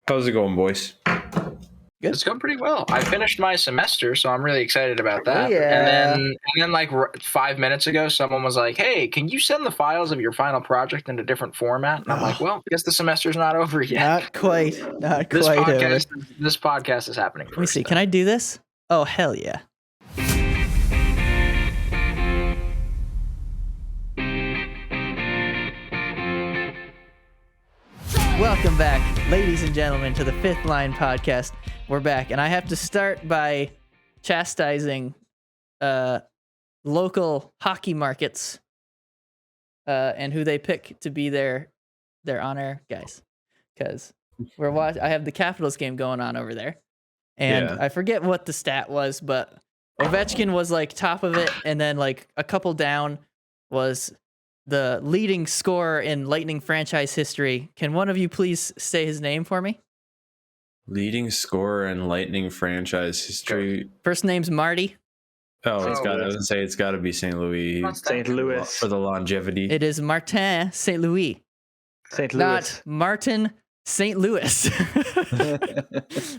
How's it going, boys? Good. It's going pretty well. I finished my semester, so I'm really excited about that. Yeah. And then like 5 minutes ago, someone was like, "Hey, can you send the files of your final project in a different format?" And I'm like, "Well, I guess the semester's not over yet." Not quite. Not This quite over. This podcast is happening first. Let me see. Can I do this? Oh, hell yeah. Welcome back, ladies and gentlemen, to the Fifth Line Podcast. We're back, and I have to start by chastising local hockey markets and who they pick to be their on-air guys. Because I have the Capitals game going on over there, and I forget what the stat was, but Ovechkin was like top of it, and then like a couple down was the leading scorer in Lightning franchise history. Can one of you please say his name for me? Leading scorer in Lightning franchise history. First name's Marty. I was gonna say it's got to be St. Louis. St. Louis for the longevity. It is Martin St. Louis. St. Louis. Not Martin St. Louis.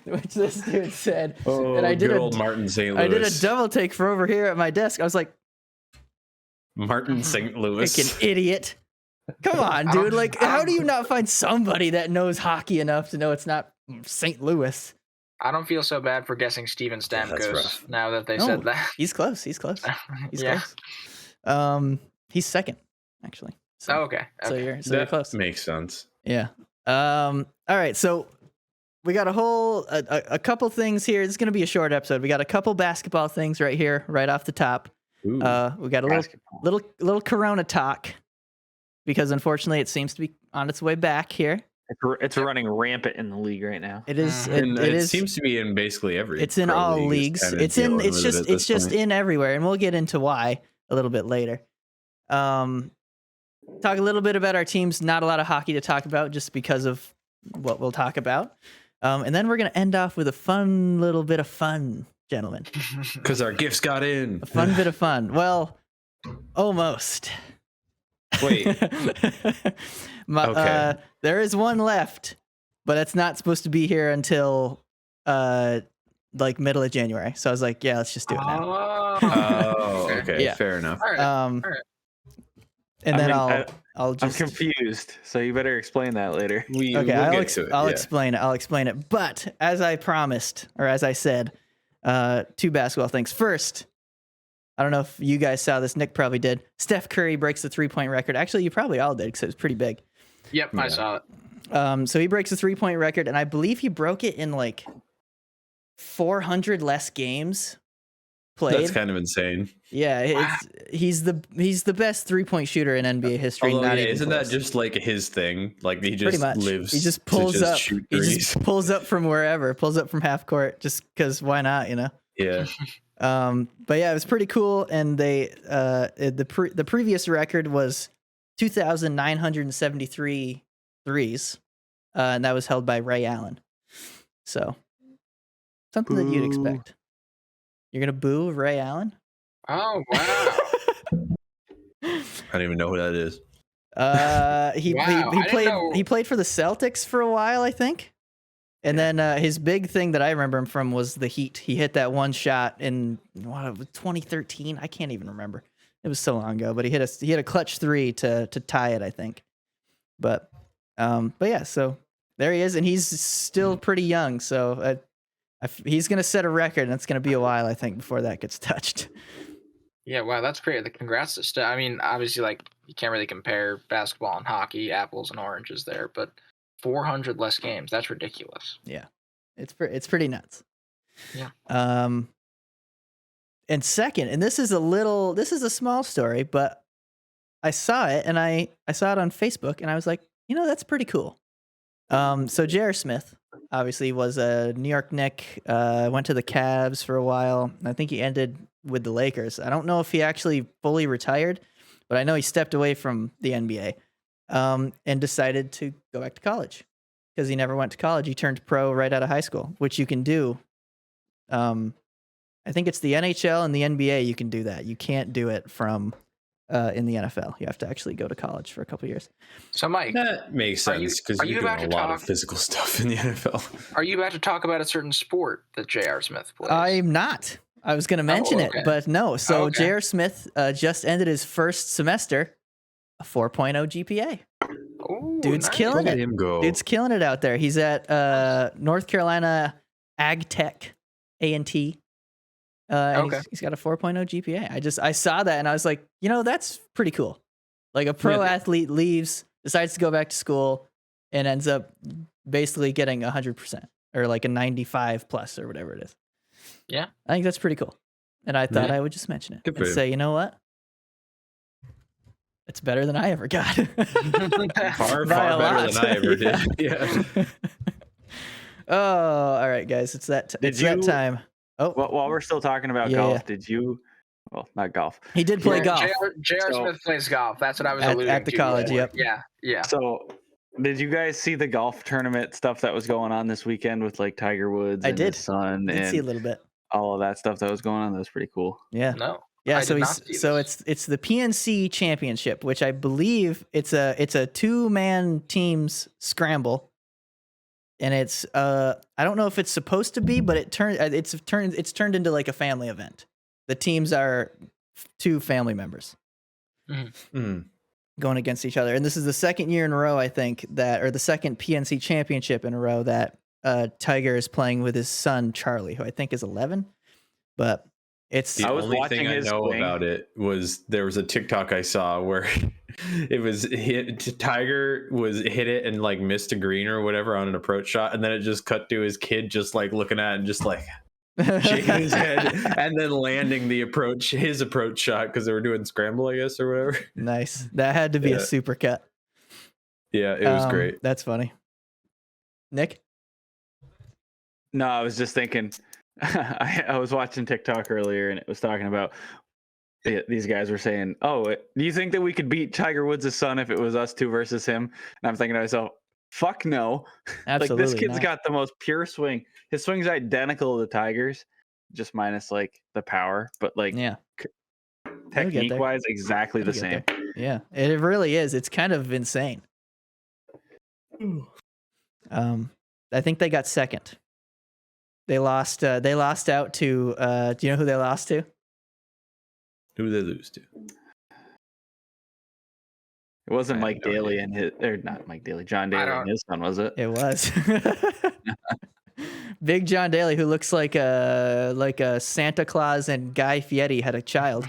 Which this dude said. Oh, and I did good old Martin St. Louis. I did a double take for over here at my desk. I was like, Martin St. Louis. Freaking idiot. Come on, dude. Like, how do you not find somebody that knows hockey enough to know it's not St. Louis? I don't feel so bad for guessing Steven Stamkos now that they said that. He's close. He's close. Yeah. Close. He's second, actually. So, okay. So you're close. Makes sense. Yeah. All right. So we got a couple things here. This is going to be a short episode. We got a couple basketball things right here, right off the top. Ooh. We got a little Corona talk because unfortunately it seems to be on its way back here. It's running rampant in the league right now. It is. It seems to be in basically every. It's in all leagues. It's just in everywhere, and we'll get into why a little bit later. Talk a little bit about our teams. Not a lot of hockey to talk about, just because of what we'll talk about. And then we're gonna end off with a fun little bit of fun, gentlemen. Because our gifts got in. A fun bit of fun. Well, almost. Wait. Okay. There is one left, but it's not supposed to be here until like middle of January. So I was like, yeah, let's just do it now. Oh, okay. Yeah. Fair enough. All right. And then I'll just. I'm confused, so you better explain that later. I'll explain it. But as I promised, or as I said, two basketball things. First, I don't know if you guys saw this. Nick probably did. Steph Curry breaks the 3-point record. Actually, you probably all did because it was pretty big. Yep, I saw it. So he breaks the 3-point record, and I believe he broke it in like 400 less games played. That's kind of insane. Yeah, he's the best 3-point shooter in NBA history. Isn't that just like his thing? Like he just lives. He just pulls up. Shoot he threes. just pulls up from wherever. Pulls up from half court just because why not? You know. Yeah. But yeah, it was pretty cool. And they the previous record was 2,973 threes, and that was held by Ray Allen. So something that you'd expect. You're gonna boo Ray Allen? Oh wow! I don't even know who that is. He played for the Celtics for a while, I think. And then his big thing that I remember him from was the Heat. He hit that one shot in 2013. I can't even remember. It was so long ago, but he hit a clutch 3 to tie it, I think. But yeah, so there he is, and he's still pretty young. So he's gonna set a record, and it's gonna be a while, I think, before that gets touched. Yeah, wow, that's great. Congrats to Steph. I mean, obviously, like you can't really compare basketball and hockey, apples and oranges there, but 400 less games. That's ridiculous. Yeah, it's pretty nuts. Yeah. And second, and this is a small story, but I saw it, and I saw it on Facebook, and I was like, that's pretty cool. So J.R. Smith obviously was a New York Knick, went to the Cavs for a while. I think he ended with the Lakers. I don't know if he actually fully retired, but I know he stepped away from the NBA. And decided to go back to college because he never went to college. He turned pro right out of high school, which you can do. I think it's the NHL and the NBA. You can do that. You can't do it from in the NFL. You have to actually go to college for a couple years. So, Mike, That makes Are you- sense because are you're you doing about a to lot of talk- physical stuff in the NFL. are you about to talk about a certain sport that J.R. Smith plays? I'm not. I was going to mention okay. it, but no. So Okay. J.R. Smith just ended his first semester, a 4.0 GPA. Ooh, Dude's nice. killing Look at it. him go. Dude's killing it out there. He's at North Carolina Ag Tech A&T. And Okay. he's got a 4.0 GPA. I saw that and I was like, that's pretty cool. Like a pro athlete leaves, decides to go back to school, and ends up basically getting 100% or like a 95 plus or whatever it is. Yeah. I think that's pretty cool. And I thought Yeah. I would just mention it Good for and you. say, you know what? It's better than I ever got. Far By a better lot. than I ever did. Yeah. Oh, all right, guys. It's that time. Oh, While we're still talking about Yeah, golf, yeah. did you? Well, not golf. he did play Yeah, golf. J.R. So- Smith plays golf. That's what I was At- alluding at the to. college, before. yep. Yeah. So, did you guys see the golf tournament stuff that was going on this weekend with like Tiger Woods I and did. his son I did see a and little bit. all of that stuff that was going on? That was pretty cool. Yeah. No. Yeah, I so did not he's see this. it's the PNC Championship, which I believe it's a 2-man teams scramble, and it's I don't know if it's supposed to be, but it's turned into like a family event. The teams are 2 family members Mm. going against each other, and this is the second year in a row, I think, or the second PNC Championship in a row that Tiger is playing with his son Charlie, who I think is 11, but. It's The I was only watching thing I his know swing. about it was there was a TikTok I saw where it was Tiger hit it and like missed a green or whatever on an approach shot, and then it just cut to his kid just like looking at it and just like shaking his head and then landing his approach shot because they were doing scramble, I guess, or whatever. Nice. That had to be a Yeah. super cut. Yeah, it was great. That's funny. Nick? No, I was just thinking. I was watching TikTok earlier, and it was talking about these guys were saying, "Oh, do you think that we could beat Tiger Woods' son if it was us 2 versus him?" And I'm thinking to myself, "Fuck no!" Absolutely like this kid's not. got the most pure swing. His swing's identical to Tiger's, just minus like the power, but like Yeah. technique wise, exactly the It'll same. get there. Yeah, it really is. It's kind of insane. I think they got second. They lost out to do you know who they lost to? Who did they lose to? It wasn't I have Mike no Daly and his, or not Mike Daly, John Daly don't- and his son, was it? It was. Big John Daly, who looks like a Santa Claus and Guy Fieri had a child.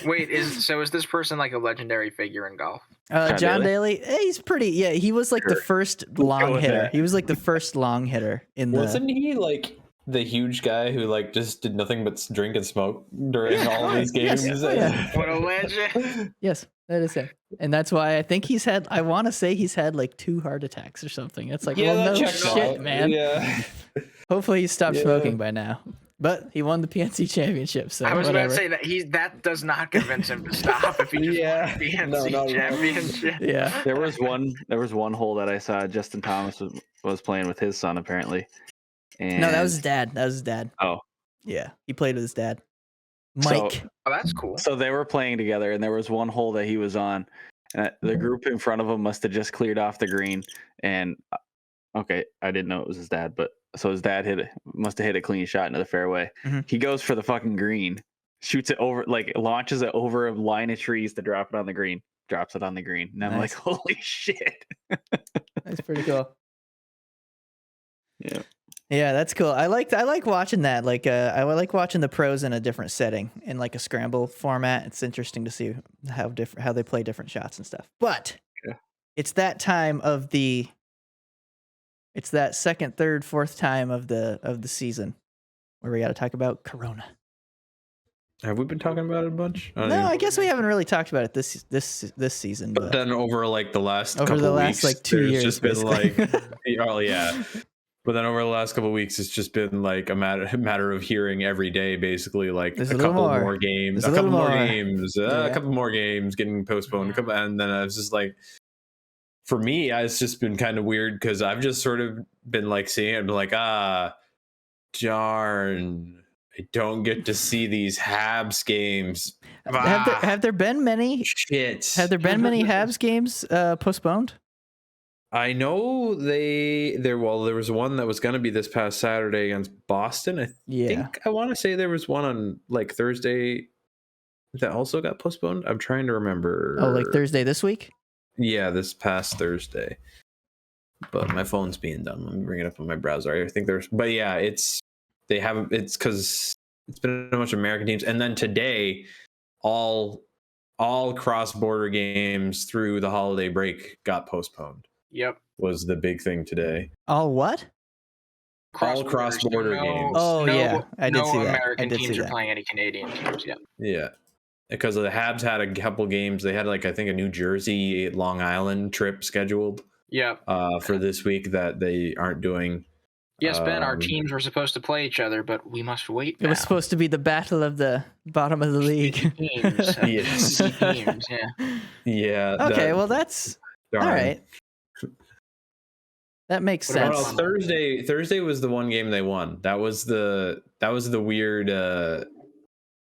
Wait, is this person like a legendary figure in golf? John Daly, he's pretty. Yeah, he was like the Sure. first go long with hitter. that. He was like the first long hitter in the. Wasn't he like the huge guy who like just did nothing but drink and smoke during all of these Yes. games? Oh, yeah. What a legend! Yes, that is him, and that's why I think he's had. I want to say he's had like 2 heart attacks or something. It's like, well, no shit, man. Yeah. Hopefully he stopped Yeah. smoking by now. But he won the PNC Championship, so I was whatever. about to say that does not convince him to stop if he just Yeah. won the PNC No, no, no. Championship. Yeah. There was one hole that I saw Justin Thomas was playing with his son apparently. And No, that was his dad. That was his dad. Oh. Yeah, he played with his dad, So- Mike. Oh, that's cool. So they were playing together, and there was one hole that he was on, and the group in front of him must have just cleared off the green. And okay, I didn't know it was his dad, but so his dad must have hit a clean shot into the fairway. Mhm. He goes for the fucking green, shoots it over, like launches it over a line of trees to drop it on the green, drops it on the green, and I'm like, Nice. holy shit! That's pretty cool. Yeah. Yeah, that's cool. I like watching that. Like I like watching the pros in a different setting in like a scramble format. It's interesting to see how they play different shots and stuff. But Yeah. it's that time of the it's that second, third, fourth time of the season where we got to talk about Corona. Have we been talking about it a bunch? No, I guess we haven't really talked about it this season, But but then over like the last Over couple the last, weeks, like, 2 there's years, just been basically. like, oh yeah. But then over the last couple of weeks, it's just been like a matter of hearing every day, basically like There's a a little couple more. more games, There's a a couple little more more. games, Yeah. a couple more games getting postponed. And then I was just like, for me, it's just been kind of weird because I've just sort of been like seeing it and be like, darn. I don't get to see these Habs games. Ah, Have there been many? shit. Have there been many Habs games postponed? I know there was one that was going to be this past Saturday against Boston. I think I want to say there was one on like Thursday that also got postponed. I'm trying to remember. Oh, like Thursday this week? Yeah, this past Thursday. But my phone's being done. Let me bring it up on my browser. I think but yeah, it's because it's been a bunch of American teams, and then today, all cross-border games through the holiday break got postponed. Yep. Was the big thing today. All what? All cross-border games. Oh, yeah. I did see that. American teams are playing any Canadian teams yet. Yeah. Because the Habs had a couple games. They had, like, I think a New Jersey, Long Island trip scheduled. Yep. For this week that they aren't doing. Yes, Ben, our teams were supposed to play each other, but we must wait now. It was supposed to be the battle of the bottom of the league. Teams. Yes. Teams, yeah. Yeah. Okay, well, that's all right. That makes sense. Well, Thursday was the one game they won. That was the weird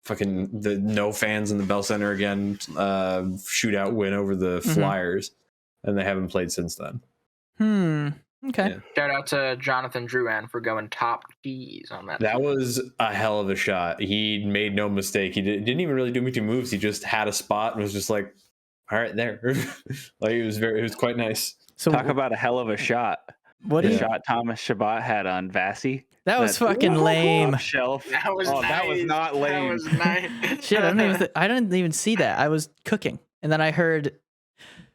fucking the no fans in the Bell Center again shootout win over the Flyers, and they haven't played since then. Okay. Yeah. Shout out to Jonathan Drouin for going top cheese on that. That was a hell of a shot. He made no mistake. He didn't even really do many moves. He just had a spot and was just like, all right, there. Like it was quite nice. So talk about a hell of a shot. What the shot Thomas Chabot had on Vasi? That was fucking lame. Shelf. That was nice. That was not lame. That was nice. Shit, I didn't even see that. I was cooking, and then I heard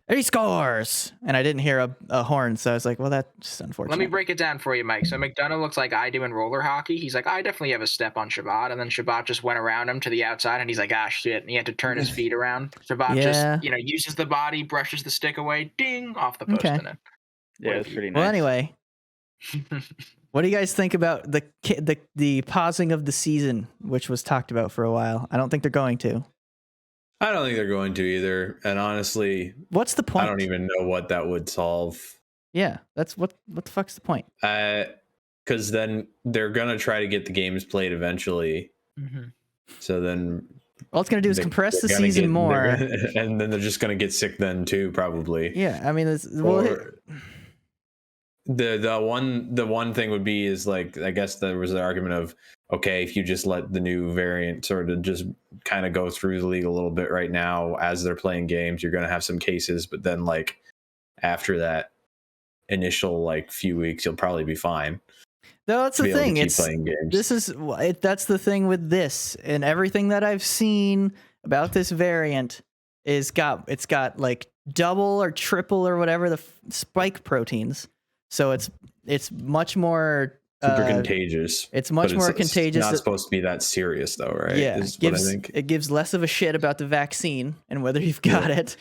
he scores, and I didn't hear a horn, so I was like, well, that's unfortunate. Let me break it down for you, Mike. So McDonough looks like I do in roller hockey. He's like, I definitely have a step on Chabot, and then Chabot just went around him to the outside, and he's like, ah, shit, and he had to turn his feet around. Chabot just, uses the body, brushes the stick away, ding, off the post. Okay. Yeah, it's pretty nice. Well, anyway, what do you guys think about the pausing of the season, which was talked about for a while? I don't think they're going to. I don't think they're going to either. And honestly, what's the point? I don't even know what that would solve. Yeah, that's what the fuck's the point? Because then they're gonna try to get the games played eventually. Mm-hmm. So then, all it's gonna do is compress the season more, and then they're just gonna get sick then too, probably. Yeah, I mean, the one thing would be is like, I guess there was an argument of, okay, if you just let the new variant sort of just kind of go through the league a little bit right now as they're playing games, you're going to have some cases, but then like after that initial like few weeks, you'll probably be fine. No, that's the thing. That's the thing with this, and everything that I've seen about this variant it's got like double or triple or whatever the spike proteins. So it's much more super contagious. It's much more contagious. It's not supposed to be that serious though, right? Yeah, it gives less of a shit about the vaccine and whether you've got it.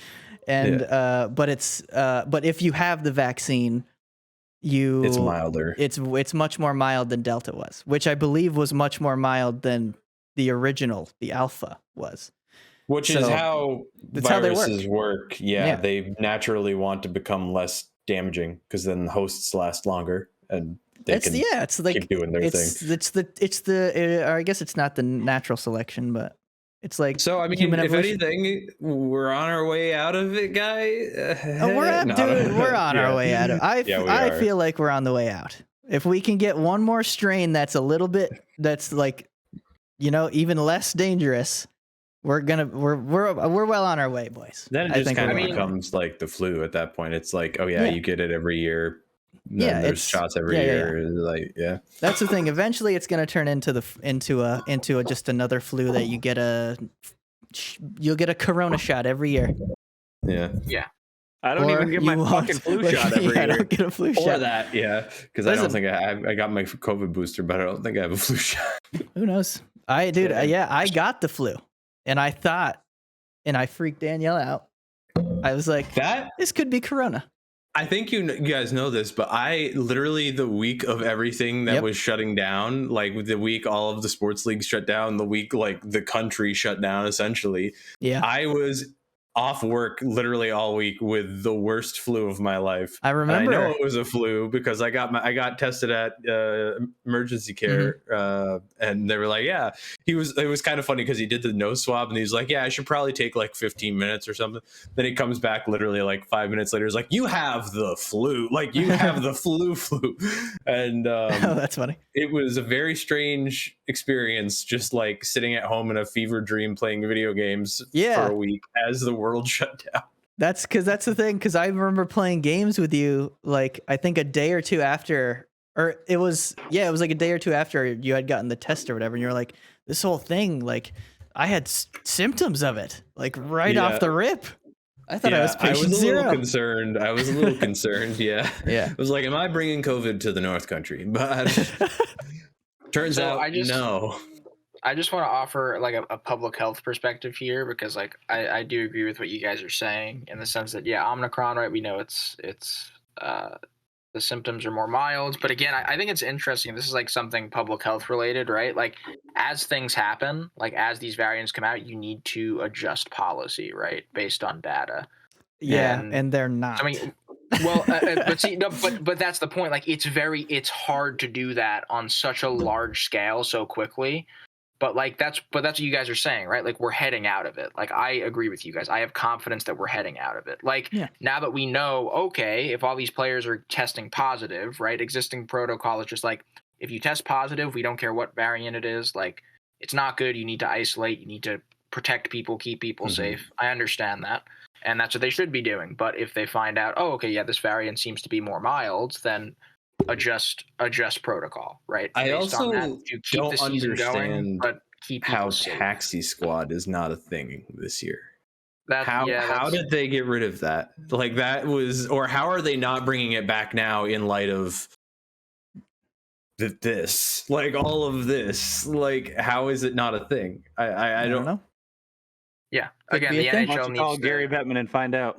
And but if you have the vaccine, it's milder. It's much more mild than Delta was, which I believe was much more mild than the original, the Alpha was. Which is how viruses work. Yeah, they naturally want to become less damaging because then the hosts last longer and they it's like keep doing their thing. I guess it's not the natural selection, but it's like, so I mean, if anything, we're on our way out of it, guy. We're on our way out of it. I feel like we're on the way out. If we can get one more strain that's a little bit, that's like, even less dangerous, we're well on our way, boys. Then it just kind of becomes like the flu at that point. It's like, oh yeah, you get it every year. There's shots every year. Like, that's the thing. Eventually, it's going to turn into just another flu that you'll get a corona shot every year. Yeah. I don't even get my fucking flu shot every year. I don't get a flu shot. Or that, because I don't think I got my COVID booster, but I don't think I have a flu shot. Who knows? I got the flu. And I freaked Danielle out. I was like, this could be Corona. I think you guys know this, but I literally, the week of everything that was shutting down, like the week all of the sports leagues shut down, the week like the country shut down essentially. Yeah. I was off work literally all week with the worst flu of my life. I remember. And I know it was a flu because I got tested at emergency care, and they were like, yeah, it was kind of funny because he did the nose swab and he's like, yeah, I should probably take like 15 minutes or something. Then he comes back literally like 5 minutes later. He's like, you have the flu, like you have the flu. And Oh, that's funny. it was a very strange experience, just like sitting at home in a fever dream playing video games for a week as the world shut down. That's the thing, because I remember playing games with you, like I think a day or two after, or it was like a day or two after you had gotten the test or whatever, and you're like, this whole thing, like I had symptoms of it, like off the rip. I thought I was patient zero. I was a little concerned. Yeah. Yeah. I was like, am I bringing COVID to the North Country? But turns out, no. I just want to offer like a public health perspective here, because like I do agree with what you guys are saying in the sense that Omicron, right? We know it's the symptoms are more mild, but again, I think it's interesting. This is like something public health related, right? Like as things happen, like as these variants come out, you need to adjust policy, right, based on data. Yeah, and they're not. I mean, well, but see, no, but that's the point. Like it's hard to do that on such a large scale so quickly. But that's what you guys are saying, right? Like we're heading out of it. Like I agree with you guys. I have confidence that we're heading out of it. Like now that we know, okay, if all these players are testing positive, right? Existing protocol is just like, if you test positive, we don't care what variant it is. Like it's not good. You need to isolate. You need to protect people, keep people safe. I understand that. And that's what they should be doing. But if they find out, oh, okay, this variant seems to be more mild, then adjust protocol, right? I also to keep don't the season understand going, but keep how safe. Taxi Squad is not a thing this year. How did they get rid of that? Like that was, or how are they not bringing it back now in light of this? Like all of this, like how is it not a thing? I don't know. Yeah, again, the NHL needs call Gary Bettman and find out.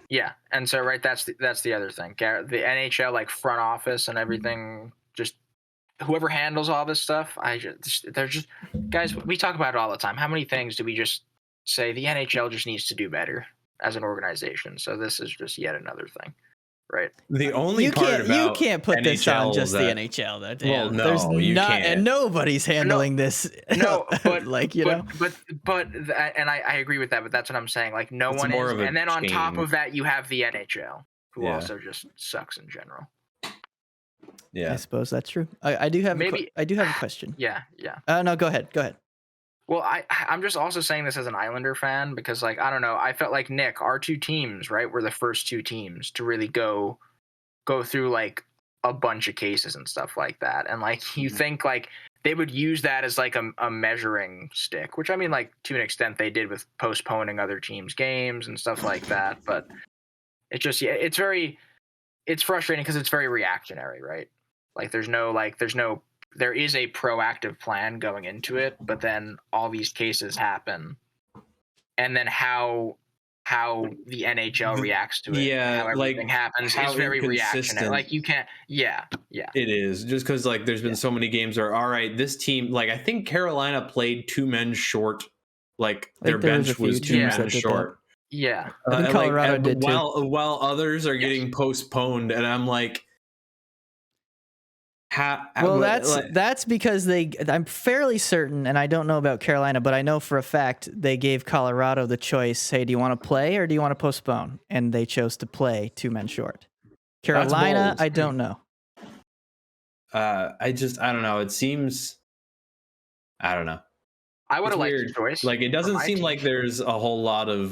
Yeah, and so that's the other thing. The NHL like front office and everything, just whoever handles all this stuff. They're just guys. We talk about it all the time. How many things do we just say the NHL just needs to do better as an organization? So this is just yet another thing, right? The only you can't put NHL this on just the NHL. That well, no, there's can't. And nobody's handling this. No, but like but and I agree with that. But that's what I'm saying. Like no one is, and then on top of that, you have the NHL, who also just sucks in general. Yeah, I suppose that's true. I do have I do have a question. Yeah. No, go ahead. Well, I'm just also saying this as an Islander fan because, like, I don't know, I felt like Nick, our two teams, right, were the first two teams to really go through like a bunch of cases and stuff like that, and like you think like they would use that as like a measuring stick, which I mean, like to an extent they did with postponing other teams' games and stuff like that, but it just it's frustrating because it's very reactionary, right? Like there is a proactive plan going into it, but then all these cases happen, and then how the NHL reacts to it, how everything happens is very reactionary. Like you can't, it is just because like there's been so many games where all right, this team, like I think Carolina played 2 men short, like their bench was 2 men short. Yeah, I think Colorado did too. While others are getting postponed, and I'm like. That's because I'm fairly certain, and I don't know about Carolina, but I know for a fact they gave Colorado the choice. Hey, do you want to play or do you want to postpone? And they chose to play 2 men short. Carolina, I don't know. I don't know. It seems, I don't know. I would have liked the choice. Like it doesn't seem like there's a whole lot of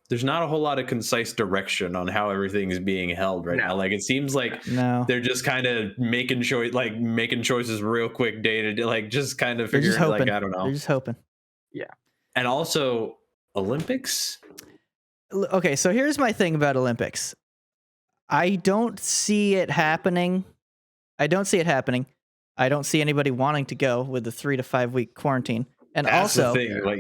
there's not a whole lot of concise direction on how everything is being held right now. Like it seems like they're just kind of making choices real quick day to day, like just kind of figuring like I don't know. They're just hoping. Yeah. And also Olympics. Okay, so here's my thing about Olympics. I don't see it happening. I don't see anybody wanting to go with the 3 to 5 week quarantine. And that's the thing. Like,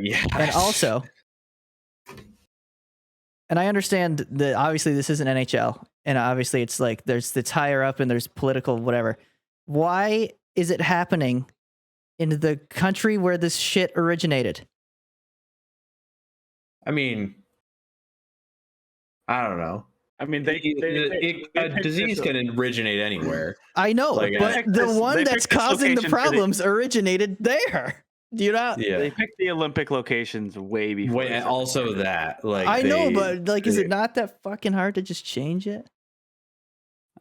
and I understand that obviously this isn't NHL, and obviously it's like it's higher up and there's political whatever. Why is it happening in the country where this shit originated? I mean, I don't know. I mean, A disease can originate anywhere. I know, Like, but the one they that's picked this causing the location for problems originated there. Do you not? Yeah. They picked the Olympic locations way before. Wait, also that, like, I know, but like, is it not that fucking hard to just change it?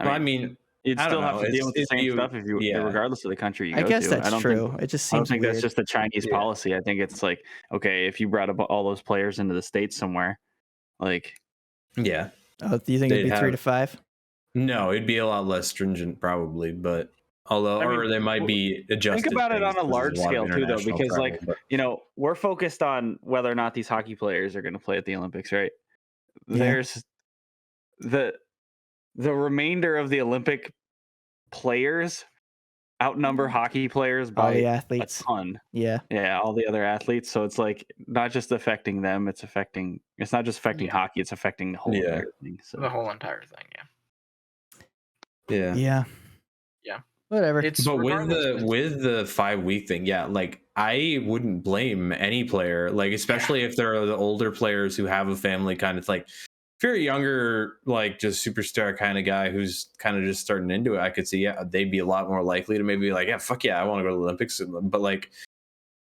I mean, you'd I still don't have know. to deal with the If same you- stuff if you, yeah. regardless of the country you go I guess to. that's I don't true. Think, it just I don't seems think weird. that's just a Chinese Yeah. policy. I think it's like, okay, if you brought up all those players into the States somewhere, like, yeah. Oh, do you think it'd They'd be 3 to have- 5? No, it'd be a lot less stringent probably, but or they might be adjusted. think about it things on a 'cause there's large lot of scale too, though, international because travel, like, but- we're focused on whether or not these hockey players are going to play at the Olympics, right? Yeah. There's the remainder of the Olympic players outnumber hockey players All by the a athletes. ton. Yeah. Yeah, all the other athletes. So it's like not just affecting them; it's not just affecting hockey; it's affecting the whole Yeah. entire thing. So The whole entire thing, yeah. Yeah. Yeah. Yeah. Whatever. It's But regardless, with the 5-week thing, yeah, like I wouldn't blame any player, like especially if they're the older players who have a family, kind of like if you're a younger, like just superstar kind of guy who's kind of just starting into it, I could see, yeah, they'd be a lot more likely to maybe be like, yeah, fuck yeah, I want to go to the Olympics. But like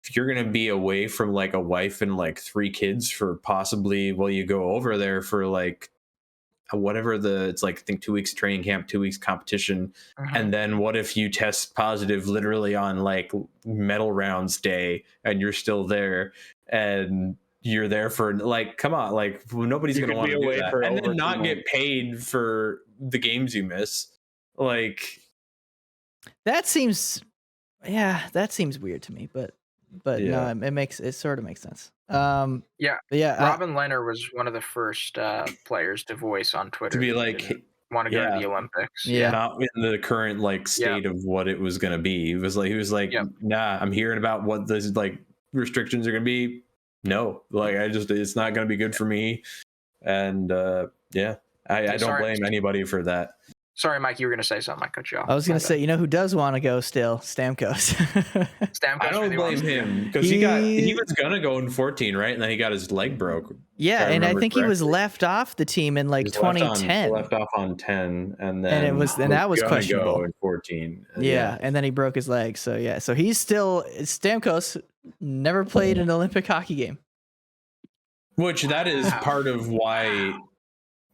if you're gonna be away from like a wife and like 3 kids for possibly, well, you go over there for like whatever it's like, I think 2 weeks training camp, 2 weeks competition. And then what if you test positive literally on like medal rounds day and you're still there and you're there for like, come on, like nobody's You going to could want be to away do that for and over then 2 not get months. paid for the games you miss. Like That seems weird to me, but Yeah. no, it sort of makes sense. Yeah. But yeah, Robin Leonard was one of the first players to voice on Twitter to be that he like, didn't want to go to yeah. the Olympics. Yeah. not in the current like state of what it was going to be. He was like, Yeah. nah, I'm hearing about what this like restrictions are going to be. No, like it's not going to be good for me. And yeah, I don't blame anybody for that. Sorry, Mike, you were going to say something. I cut you off. I was going to say, you know who does want to go still? Stamkos. Stamkos I don't really blame wants to go. him because he was gonna go in 14, right? And then he got his leg broke. Yeah, and I remember think he was correctly. left off the team in like He was 2010. left off on 10, and then that was gonna questionable. go in 14. Yeah, and then he broke his leg. So yeah, so he's still Stamkos never played an Olympic hockey game. Which that is part of why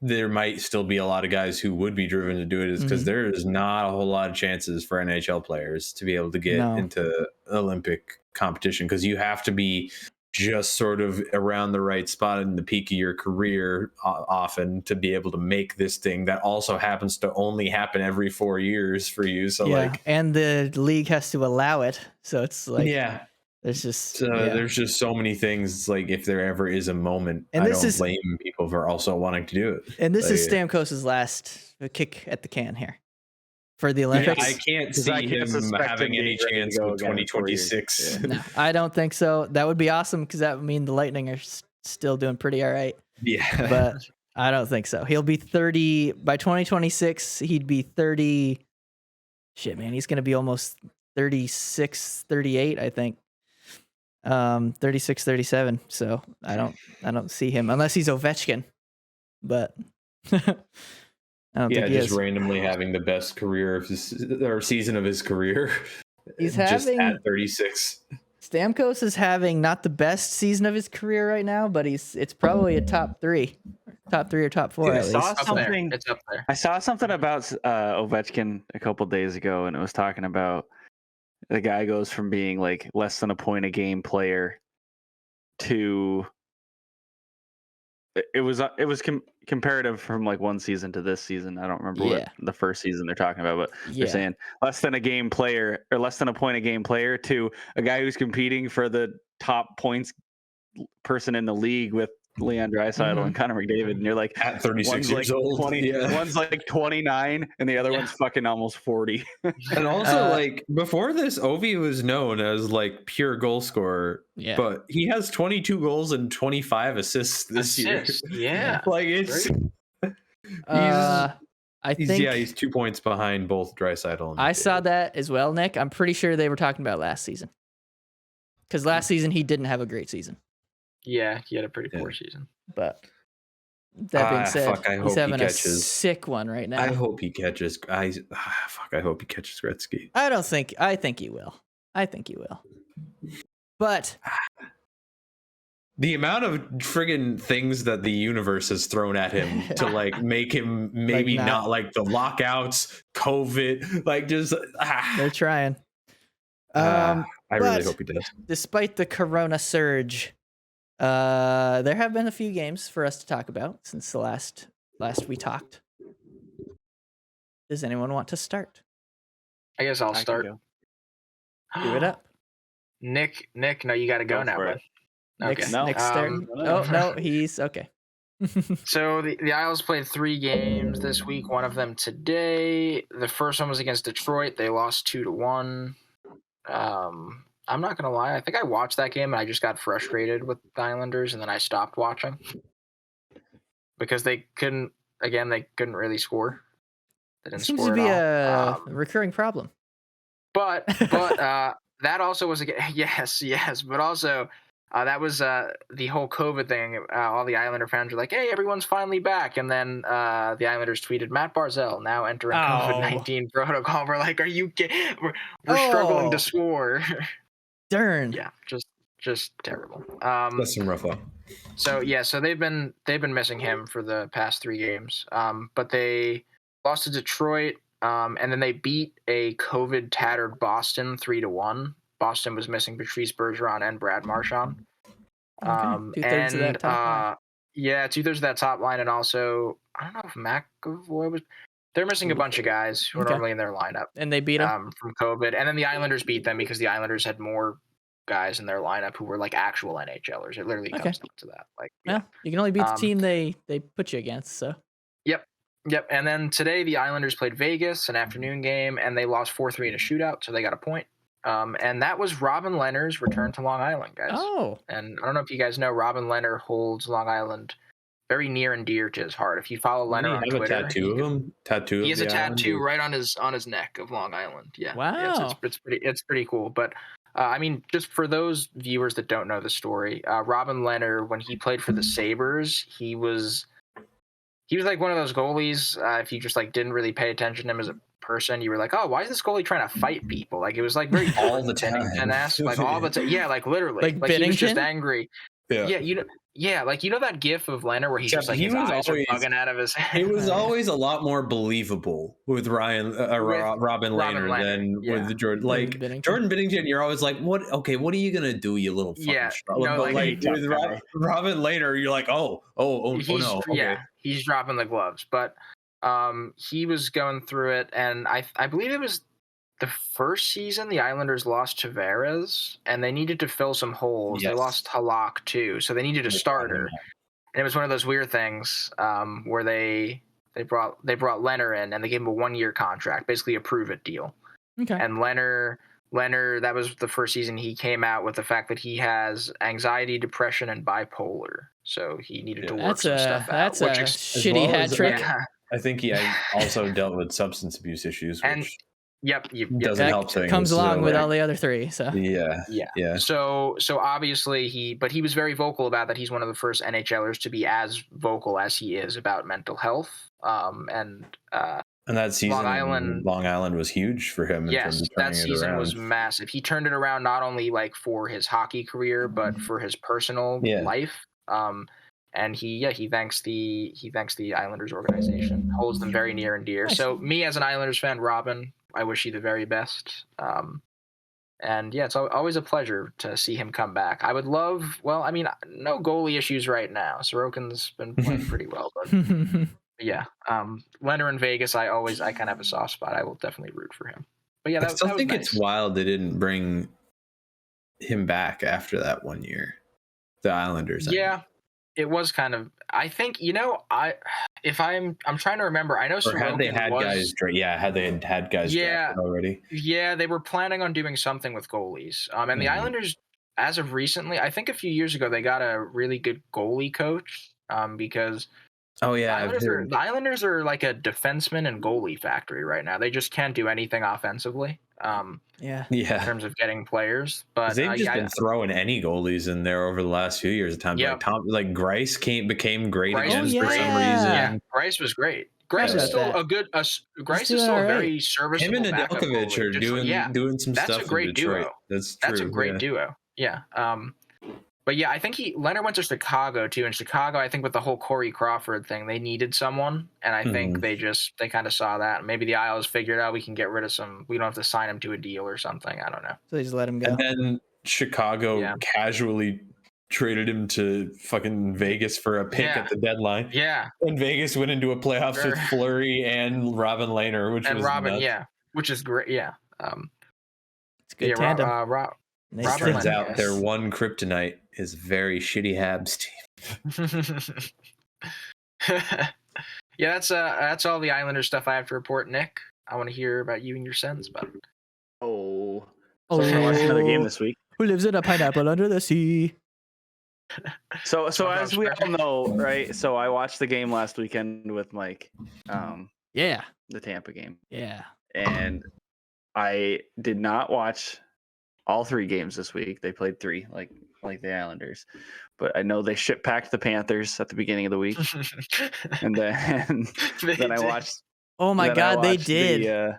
there might still be a lot of guys who would be driven to do it, is because there is not a whole lot of chances for NHL players to be able to get into Olympic competition, because you have to be just sort of around the right spot in the peak of your career often to be able to make this thing that also happens to only happen every 4 years for you. So like, and the league has to allow it. So it's like, yeah. There's just there's just so many things. Like if there ever is a moment, and I don't blame people for also wanting to do it. And this is Stamkos' last kick at the can here for the Olympics. I can't see him having any chance with 2026. No, I don't think so. That would be awesome because that would mean the Lightning are still doing pretty all right. Yeah, but I don't think so. He'll be 30 by 2026. He'd be 30. Shit, man, he's gonna be almost 36, 38, I think. 36, 37. So I don't see him unless he's Ovechkin, but I don't think he just is. randomly having the best career of or season of his career. He's just having at 36. Stamkos is having not the best season of his career right now, but it's probably a top three or top 4 at least. It's up there. I saw something about Ovechkin a couple days ago, and it was talking about the guy goes from being like less than a point a game player to it was comparative from like one season to this season. I don't remember what the first season they're talking about, but they're saying less than a game player or less than a point a game player to a guy who's competing for the top points person in the league with Leon Draisaitl and Connor McDavid, and you're like at 36 years old. One's like 29, and the other one's fucking almost 40. And also, like before this, Ovi was known as like pure goal scorer. Yeah, but he has 22 goals and 25 assists this year. Yeah, like it's. I think he's 2 points behind both Draisaitl and I saw that as well, Nick. I'm pretty sure they were talking about last season, because last season he didn't have a great season. Yeah, he had a pretty poor season. But that being said, fuck, I he's hope he having a catches. sick one right now. I hope he catches. Fuck, I hope he catches Gretzky. I think he will. But the amount of friggin' things that the universe has thrown at him to like make him maybe Like not like the lockouts, COVID, like just they're trying. I really but hope he does. Despite the corona surge, there have been a few games for us to talk about since the last we talked. Does anyone want to start? I guess I'll start. Do it up. Nick, no, you got to go now, bud. Nick's Okay. staring. Oh no, he's okay. So the Isles played 3 games this week. One of them today. The first one was against Detroit. They lost 2-1. I'm not gonna lie. I think I watched that game and I just got frustrated with the Islanders, and then I stopped watching because they couldn't really score. They didn't Seems score to be at all. a recurring problem. But that also was yes. But also that was the whole COVID thing. All the Islander fans were like, "Hey, everyone's finally back," and then the Islanders tweeted, "Matt Barzal now entering COVID-19 protocol." We're like, "Are you kidding? We're struggling to score." Darn. Yeah, just terrible. That's some rough luck. So they've been missing him for the past 3 games. But they lost to Detroit. And then they beat a COVID tattered Boston 3-1. Boston was missing Patrice Bergeron and Brad Marchand. Two-thirds of that top line. Yeah, 2/3 of that top line, and also I don't know if McAvoy was. They're missing a bunch of guys who are normally in their lineup, and they beat them from COVID. And then the Islanders beat them because the Islanders had more guys in their lineup who were like actual NHLers. It literally comes down to that. Like, yeah, you can only beat the team they put you against. So. Yep. And then today the Islanders played Vegas, an afternoon game, and they lost 4-3 in a shootout, so they got a point. And that was Robin Lehner's return to Long Island, guys. Oh. And I don't know if you guys know, Robin Lehner holds Long Island very near and dear to his heart. If you follow Lehner on Twitter, a tattoo of him. He has a tattoo right on his neck of Long Island. Yeah. Wow. Yeah, it's pretty cool. But I mean, just for those viewers that don't know the story, Robin Lehner, when he played for the Sabres, he was like one of those goalies. If you just like didn't really pay attention to him as a person, you were like, "Oh, why is this goalie trying to fight people?" Like it was like very all the time, like all the time. Yeah, like literally, like he was just angry. Yeah, yeah, like you know that GIF of Lehner where he's just like his eyes are bugging out of his head. It was always a lot more believable with Robin Lehner than with Jordan. Like Jordan Binnington, you're always like, "What? Okay, what are you gonna do, you little fucking like with Robin Lehner, you're like, oh no, okay. Yeah, he's dropping the gloves, but he was going through it, and I believe it was the first season the Islanders lost Tavares, and they needed to fill some holes. Yes. They lost Halak too, so they needed a starter. And it was one of those weird things where they brought Lehner in, and they gave him a 1-year contract, basically a prove-it deal. Okay. And Lehner, that was the first season he came out with the fact that he has anxiety, depression, and bipolar. So he needed to work some stuff out. That's a shitty hat trick. I think he also dealt with substance abuse issues, which doesn't help things. Comes along with all the other 3. So yeah. So obviously he was very vocal about that. He's one of the first NHLers to be as vocal as he is about mental health. And that season, Long Island was huge for him. Yes, that season was massive. He turned it around not only like for his hockey career, but for his personal life. And he thanks the Islanders organization, holds them very near and dear. Nice. So me as an Islanders fan, Robin, I wish you the very best. And yeah, it's always a pleasure to see him come back. I would love, well, I mean, no goalie issues right now. Sorokin's been playing pretty well, but yeah, Lehner in Vegas, I kind of have a soft spot. I will definitely root for him. But yeah, I still think it's wild they didn't bring him back after that 1 year. The Islanders. Yeah. It was kind of. I think I'm trying to remember. I know. Or had they had guys? Yeah, had they had guys already? Yeah, they were planning on doing something with goalies. And the Islanders, as of recently, I think a few years ago, they got a really good goalie coach. Because Oh yeah, I've heard. The Islanders are like a defenseman and goalie factory right now. They just can't do anything offensively. Yeah. In Yeah, terms of getting players, but they've just been throwing any goalies in there over the last few years. At times, Yep. like Grice became great Bryce again was for great. some Yeah. reason. Bryce was great. Grice Forgot is about still that. a good. Grice doing is still all a right. very Him serviceable and backup Nedeljkovic goalie. are doing some That's stuff a great in Detroit. duo. That's true. That's a great duo. Yeah. But yeah, I think Leonard went to Chicago too. In Chicago, I think with the whole Corey Crawford thing, they needed someone, and I think they kind of saw that. Maybe the Isles figured out we can get rid of some. We don't have to sign him to a deal or something. I don't know. So they just let him go. And then Chicago casually traded him to fucking Vegas for a pick at the deadline. Yeah. And Vegas went into a playoffs with Fleury and Robin Lehner, which was nuts. Which is great. Yeah. It's a good tandem. It turns out their one kryptonite is very shitty Habs team. Yeah, that's all the Islander stuff I have to report. Nick, I want to hear about you and your Sens, bud. So I watched another game this week. Who lives in a pineapple under the sea? So as we all know, right? So I watched the game last weekend with Mike. Yeah. The Tampa game. Yeah. And I did not watch all 3 games this week. They played 3, like the Islanders. But I know they ship packed the Panthers at the beginning of the week. And then I watched. Oh my God, they did.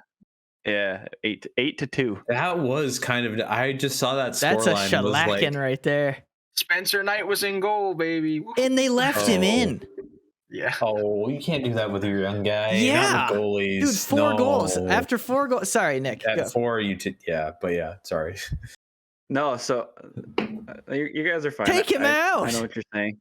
8-2. That was kind of. I just saw that scoreline. That's a shellacking right there. Spencer Knight was in goal, baby. And they left him in. Yeah. Oh, you can't do that with your young guy. Yeah. Not with goalies. Dude, 4 goals. After 4 goals. Sorry, Nick. At 4, sorry. No, so you guys are fine. Take him out. I know what you're saying.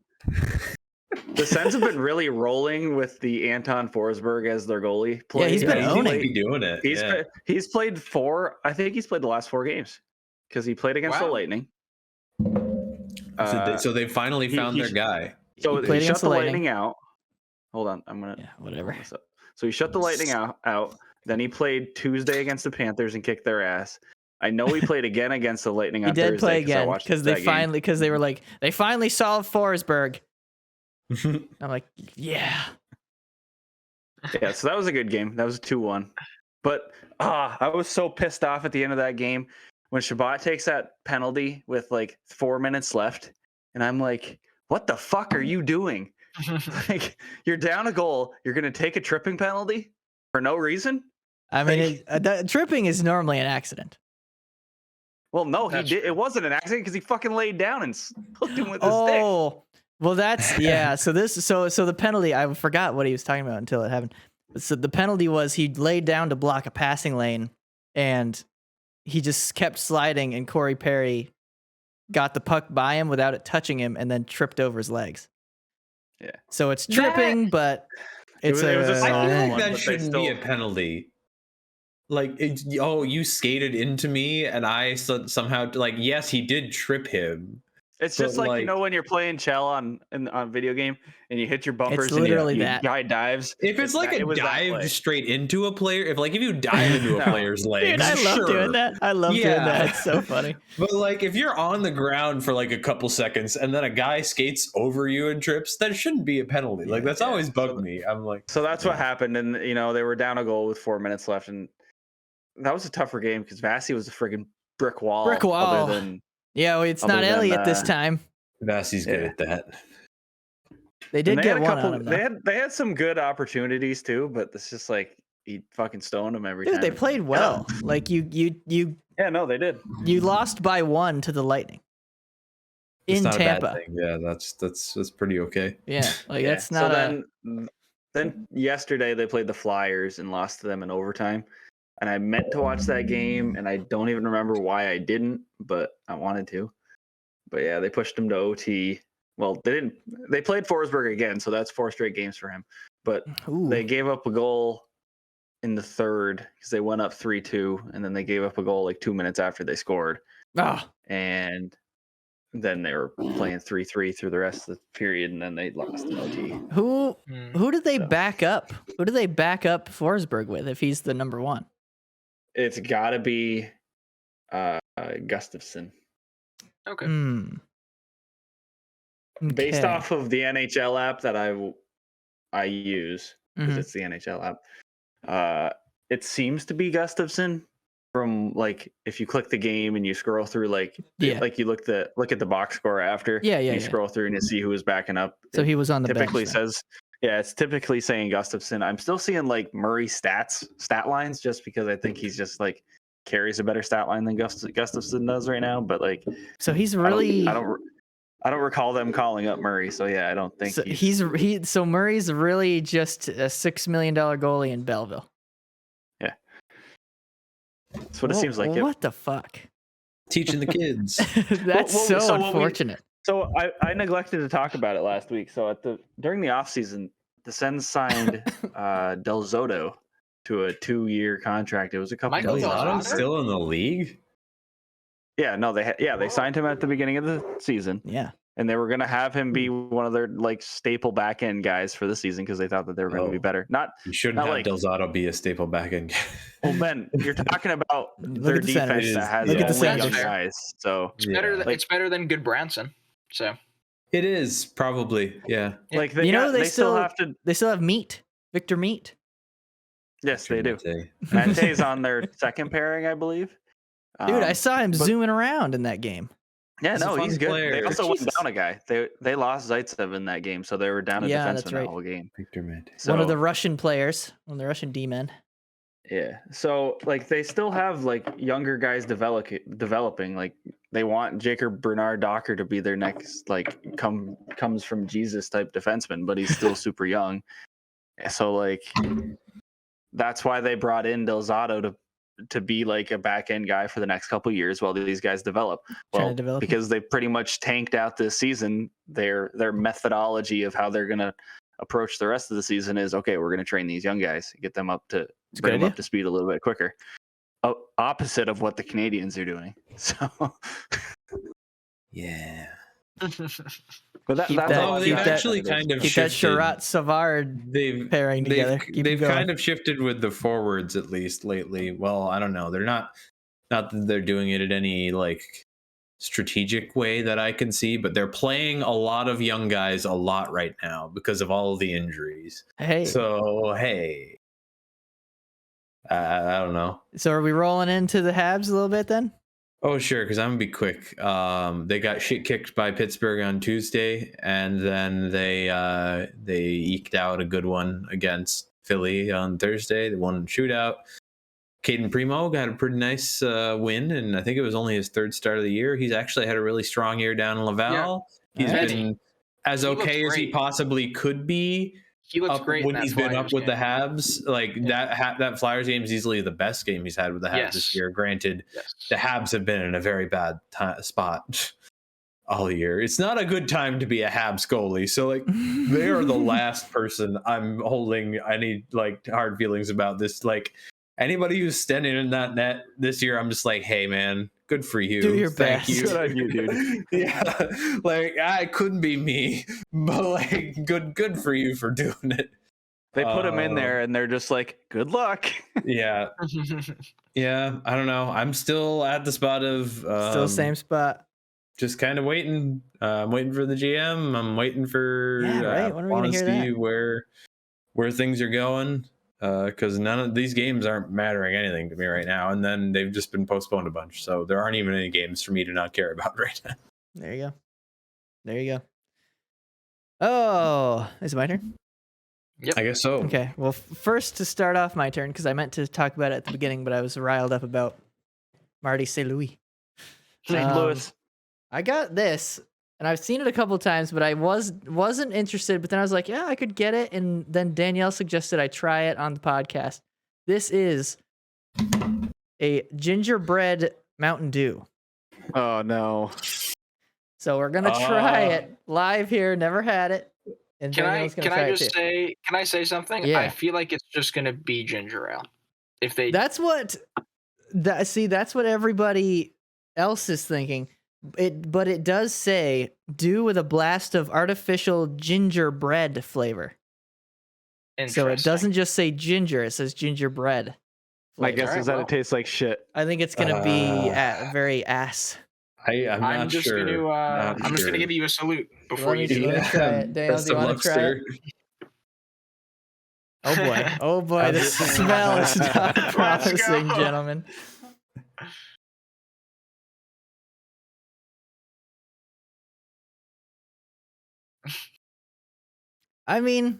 The Sens have been really rolling with the Anton Forsberg as their goalie. Yeah, he's been owning. He's doing it. He's played 4. I think he's played the last 4 games because he played against the Lightning. So they finally found their guy. So he shut the Lightning out. Hold on, I'm gonna. Yeah, whatever. So he shut the Lightning out. Then he played Tuesday against the Panthers and kicked their ass. I know he played again against the Lightning on Thursday. He did play again because they finally solved Forsberg. I'm like, yeah. Yeah, so that was a good game. That was a 2-1. But I was so pissed off at the end of that game when Shabbat takes that penalty with like 4 minutes left, and I'm like, what the fuck are you doing? Like, you're down a goal, you're gonna take a tripping penalty for no reason? I mean, tripping is normally an accident. Well, no, he did. It wasn't an accident because he fucking laid down and hooked him with his stick. Oh, well, that's So the penalty, I forgot what he was talking about until it happened. So the penalty was he laid down to block a passing lane, and he just kept sliding, and Corey Perry got the puck by him without it touching him, and then tripped over his legs. Yeah. So it's tripping, but it's I feel like that shouldn't be a penalty. Like, you skated into me, and I somehow, like, yes, he did trip him. It's just like, when you're playing Chell on video game and you hit your bumpers it's literally and that guy dives. If it's like a dive straight into a player, if you dive into a player's legs, dude, I love doing that. I love doing that. It's so funny. But like, if you're on the ground for like a couple seconds and then a guy skates over you and trips, that shouldn't be a penalty. Like, that's always bugged me. I'm like, so that's what happened, and they were down a goal with 4 minutes left, and that was a tougher game because Vasi was a friggin' brick wall. Well, it's not Elliott this time. Vasi's good at that. They did get one on him, they had some good opportunities too, but it's just like he fucking stoned them every time. Dude, they played well. Like you. Yeah, no, they did. You lost by 1 to the Lightning in Tampa. Yeah, that's pretty okay. Yeah, like that's not. So then yesterday they played the Flyers and lost to them in overtime. And I meant to watch that game, and I don't even remember why I didn't, but I wanted to. But yeah, they pushed him to OT. Well, they didn't. They played Forsberg again, so that's 4 straight games for him. But they gave up a goal in the third because they went up 3-2, and then they gave up a goal like 2 minutes after they scored. And then they were playing 3-3 through the rest of the period, and then they lost in OT. Who did they back up? Who do they back up Forsberg with if he's the number 1? It's got to be Gustafsson. Okay. Based off of the NHL app that I I use because it's the NHL app. It seems to be Gustafsson from like if you click the game and you scroll through like you look at the box score after you scroll through and you see who was backing up. So he was on the typically bench. Says it's typically saying Gustafsson. I'm still seeing like Murray stat lines just because I think he's just like carries a better stat line than Gustafsson does right now. But like, so he's really I don't recall them calling up Murray. So yeah, I don't think so so Murray's really just a $6 million goalie in Belleville. Yeah, that's what it seems like. What the fuck? Teaching the kids. That's so unfortunate. So I neglected to talk about it last week. So during the offseason, the Sens signed Del Zotto to a 2-year contract. It was a couple. Michael Del Zotto's still in the league? Yeah, no, they signed him at the beginning of the season. Yeah. And they were going to have him be one of their like staple back end guys for the season because they thought that they were going to be better. You shouldn't have Del Zotto be a staple back end guy. Well, Ben, you're talking about their defense that has only young guys. So it's better than good Branson. So it is probably, yeah. Like they still have Meat, Victor Meat. Yes, they do. Mate's on their second pairing, I believe. Dude, I saw him zooming around in that game. Yeah, he's good. Player. They also went down a guy. They lost Zaitsev in that game, so they were down a defenseman that whole game. Victor Mate. So, one of the Russian players, one of the Russian D-men. Yeah. So like they still have like younger guys developing. Like they want Jacob Bernard Docker to be their next like comes from Jesus type defenseman, but he's still super young. So like that's why they brought in Del Zotto to be like a back end guy for the next couple of years while these guys develop. Well, because they pretty much tanked out this season, their methodology of how they're going to approach the rest of the season is okay. We're going to train these young guys, get them up to bring them up to speed a little bit quicker. Opposite of what the Canadians are doing. So, yeah. But they've actually kind of keep that Sherratt Savard pairing together. They've kind of shifted with the forwards at least lately. Well, I don't know. They're not that they're doing it in any like strategic way that I can see, but they're playing a lot of young guys a lot right now because of all of the injuries. I don't know. So are we rolling into the Habs a little bit then? Oh, sure, because I'm going to be quick. They got shit kicked by Pittsburgh on Tuesday, and then they eked out a good one against Philly on Thursday. They won shootout. Caden Primo got a pretty nice win, and I think it was only his third start of the year. He's actually had a really strong year down in Laval. Yeah. He's been as okay as he possibly could be. He looks great when he's been up with the Habs. Like that Flyers game is easily the best game he's had with the Habs this year. Granted, the Habs have been in a very bad spot all year. It's not a good time to be a Habs goalie. So like they are the last person I'm holding any like hard feelings about this. Like anybody who's standing in that net this year, I'm just like, hey man, good for you. Do your Thank best. you. Good on you, dude. Yeah, like I couldn't be me, but like good for you for doing it. They put him in there, and they're just like, good luck. Yeah, yeah. I don't know. I'm still at the spot of still same spot. Just kind of waiting. I'm waiting for the GM. I'm waiting for right. When are we gonna hear that? Where things are going. Because none of these games aren't mattering anything to me right now, and then they've just been postponed a bunch, so there aren't even any games for me to not care about right now. There you go. Oh, is it my turn? Yep. I guess so. Okay, well, first to start off my turn, because I meant to talk about it at the beginning, but I was riled up about Marty St. Louis. St. Louis. I got this. And I've seen it a couple of times, but I wasn't interested. But then I was like, yeah, I could get it. And then Danielle suggested I try it on the podcast. This is a gingerbread Mountain Dew. Oh, no. So we're going to try it live here. Never had it. And can I say something? Yeah. I feel like it's just going to be ginger ale. That's what everybody else is thinking. But it does say do with a blast of artificial gingerbread flavor. So it doesn't just say ginger; it says gingerbread. My guess is that it tastes like shit. I think it's gonna be very ass. I'm just sure. I'm just gonna give you a salute before you do that. Try it. Dale, do you want to try it? Oh boy. Oh boy. The smell is not promising, go. gentlemen. I mean,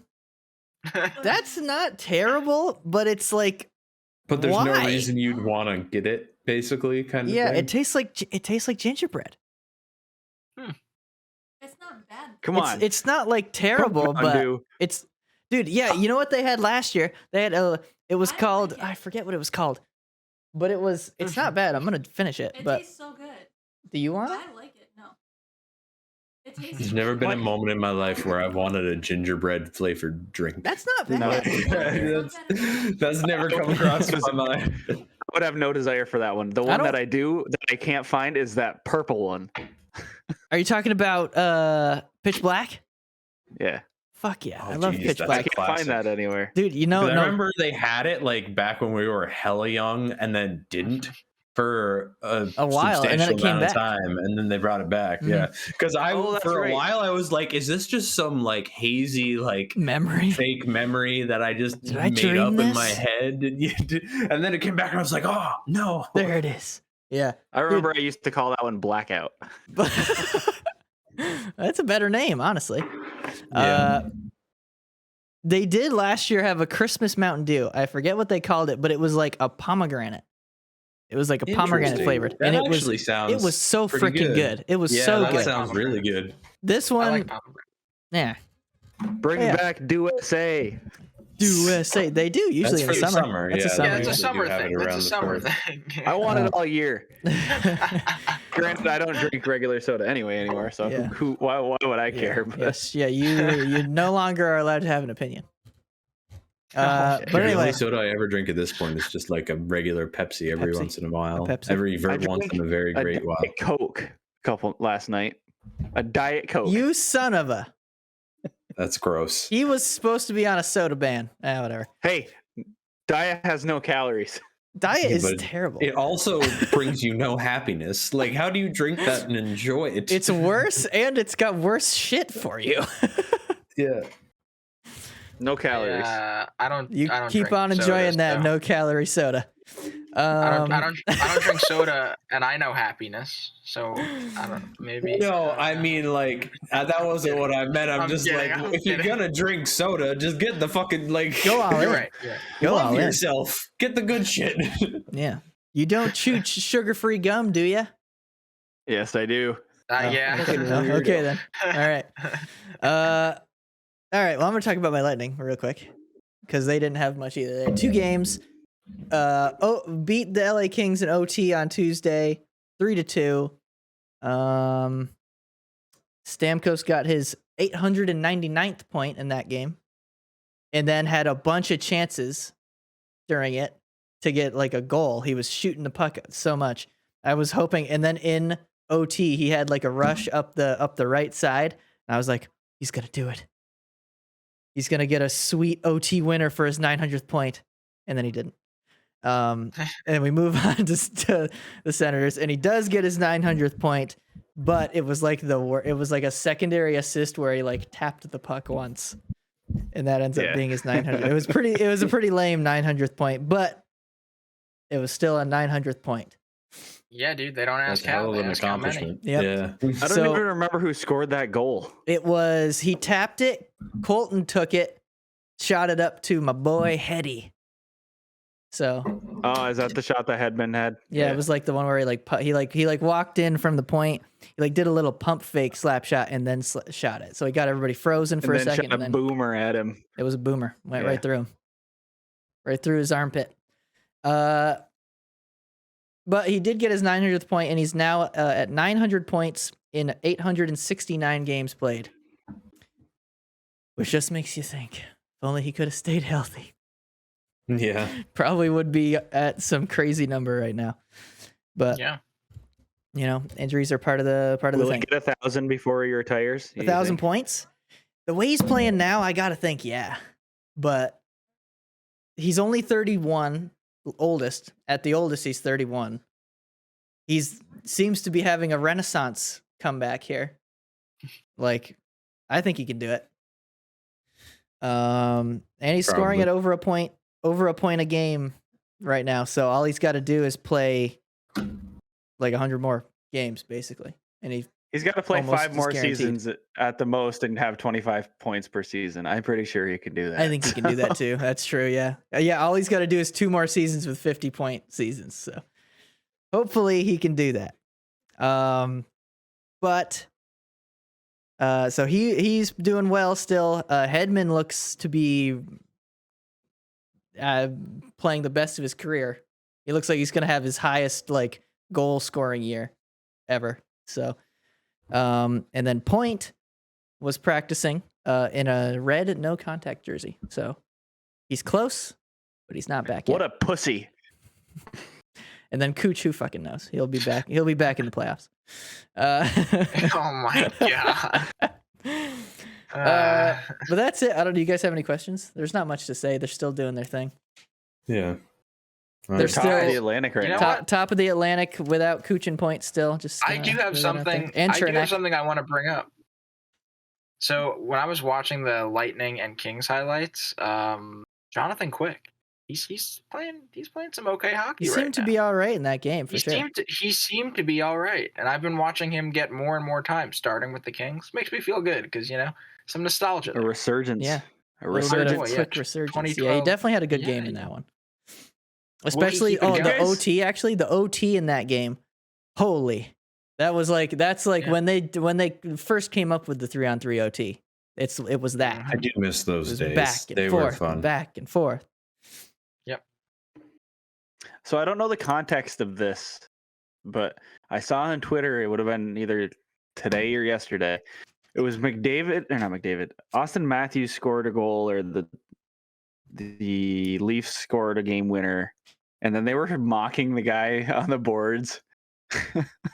that's not terrible, but it's like, But there's no why? reason you'd want to get it, basically, kind of Yeah, thing. it tastes like gingerbread. It's not bad. Come on. It's not like terrible, Mountain but Dew. it's dude. Yeah, you know what they had last year? They had it was I called like it. I forget what it was called, but it's not bad. I'm gonna finish it. It But tastes so good. do you want it? I like it. No. It tastes. There's never been a moment in my life where I've wanted a gingerbread flavored drink. That's not No. bad. that's never come across my mind. I would have no desire for that one. The one that I do that I can't find is that purple one. Are you talking about Pitch Black? Yeah. Fuck yeah, Oh, I love geez, Pitch that's I Black. can't classic. find that anywhere. Dude, you know, I no, remember they had it like back when we were hella young, and then didn't for a while, and then it substantial came amount of back. time, and then they brought it back. Mhm. Yeah, because Oh, that's for right. a while I was like, is this just some like hazy like memory. fake memory that I just Did I made dream up in this? my head? And then it came back, and I was like, oh no. There it is. Yeah, I remember I used to call that one Blackout. but that's a better name, honestly. Yeah. They did last year have a Christmas Mountain Dew. I forget what they called it, but it was like a pomegranate. It was like a pomegranate Interesting. flavored, That and it actually was sounds so pretty freaking good. It was Yeah, so that good. sounds really good. This I one, like pomegranate. yeah, Bring Yeah. back USA. USA. They do usually That's in for the the summer. That's a yeah, summer. Yeah, it's a They do summer have it thing. It's around a the summer stores. thing. I want it all year. Granted, I don't drink regular soda anyway anymore, so Yeah. why would I care? But Yes, yeah. You no longer are allowed to have an opinion. But The anyway, only soda I ever drink at this point is just like a regular Pepsi every Pepsi. once in a while. Pepsi. Every I once drank in a very a great while. Diet Coke last night. A Diet Coke. you son of a. That's gross. He was supposed to be on a soda ban. Whatever. Hey, Diet has no calories. Diet Yeah, is but terrible. It also brings you no happiness. Like, how do you drink that and enjoy it? It's worse, and it's got worse shit for you. yeah. No calories. I don't. You I don't keep drink on enjoying sodas, that so- no-calorie soda. I don't drink soda, and I know happiness. So I don't. Maybe. No, I mean, like, that wasn't what I meant. I'm just kidding, like, I'm if you're kidding. gonna drink soda, just get the fucking, like, Go all in. You're right. Yeah. Go love all in. yourself. Get the good shit. Yeah. You don't chew sugar-free gum, do you? Yes, I do. Yeah. Okay then. All right. All right. Well, I'm gonna talk about my Lightning real quick because they didn't have much either. They had 2 games. Beat the LA Kings in OT on Tuesday, 3-2. Stamkos got his 899th point in that game, and then had a bunch of chances during it to get like a goal. He was shooting the puck so much. I was hoping, and then in OT he had like a rush up the right side, and I was like, he's gonna do it. He's gonna get a sweet OT winner for his 900th point, and then he didn't. And we move on to the Senators, and he does get his 900th point, but it was like it was like a secondary assist where he like tapped the puck once, and that ends up being his 900th. It was a pretty lame 900th point, but it was still a 900th point. Yeah, dude. They don't That's ask a hell how. of They an ask how many. accomplishment. Yep. Yeah. I don't So- even remember who scored that goal. It was he tapped it, Colton took it, shot it up to my boy Hetty. So Oh, is that the shot that Hedman had? yeah, it was like the one where he walked in from the point, he like did a little pump fake slap shot and then shot it. So he got everybody frozen for and a then second, shot and a then boomer at him. it was a boomer, went Yeah. right through him, right through his armpit. But he did get his 900th point, and he's now at 900 points in 869 games played, which just makes you think. If only he could have stayed healthy. Yeah. Probably would be at some crazy number right now. But Yeah. you know, injuries are part of the Will he thing. get 1,000 before he retires? 1,000 points. The way he's playing now, I gotta think, yeah. But he's only 31, oldest. At the oldest, he's 31. He's seems to be having a renaissance comeback here. Like, I think he can do it. And he's scoring Probably. at over a point a game right now. So all he's got to do is play like 100 more games, basically, and He's got to play almost 5 more guaranteed. seasons at the most and have 25 points per season. I'm pretty sure he can do that. I think he can do that too. That's true. Yeah. Yeah. All he's got to do is 2 more seasons with 50-point seasons. So hopefully he can do that. But so he's doing well still. Hedman looks to be playing the best of his career. He looks like he's going to have his highest like goal scoring year ever. So, and then Point was practicing in a red no contact jersey. So he's close, but he's not back yet. What a pussy. And then Cooch, who fucking knows? He'll be back. He'll be back in the playoffs. Oh my god. But that's it. I don't. Do you guys have any questions? There's not much to say. They're still doing their thing. Yeah. They're Top of still the Atlantic right You know now. what? top of the Atlantic without Cooch and Point still. Just I do have throw that out there. something. And I do have Chernak. something I want to bring up. So when I was watching the Lightning and Kings highlights, Jonathan Quick, he's playing some okay hockey. He right seemed to now. be all right in that game for He sure. seemed to be all right, and I've been watching him get more and more time, starting with the Kings. Makes me feel good because some nostalgia. A there. resurgence. Yeah. A A little bit of resurgence. Yeah, quick resurgence. Yeah, he 2012. definitely had a good game Yeah, in yeah. that one. he Especially keep it the going? OT. Actually, the OT in that game. Holy, that's like Yeah. when they first came up with the 3-on-3 OT. It was that. I do miss It those was days. back and They forth, were fun. and back and forth. So I don't know the context of this, but I saw on Twitter, it would have been either today or yesterday. It was Austin Matthews scored a goal, or the Leafs scored a game winner, and then they were mocking the guy on the boards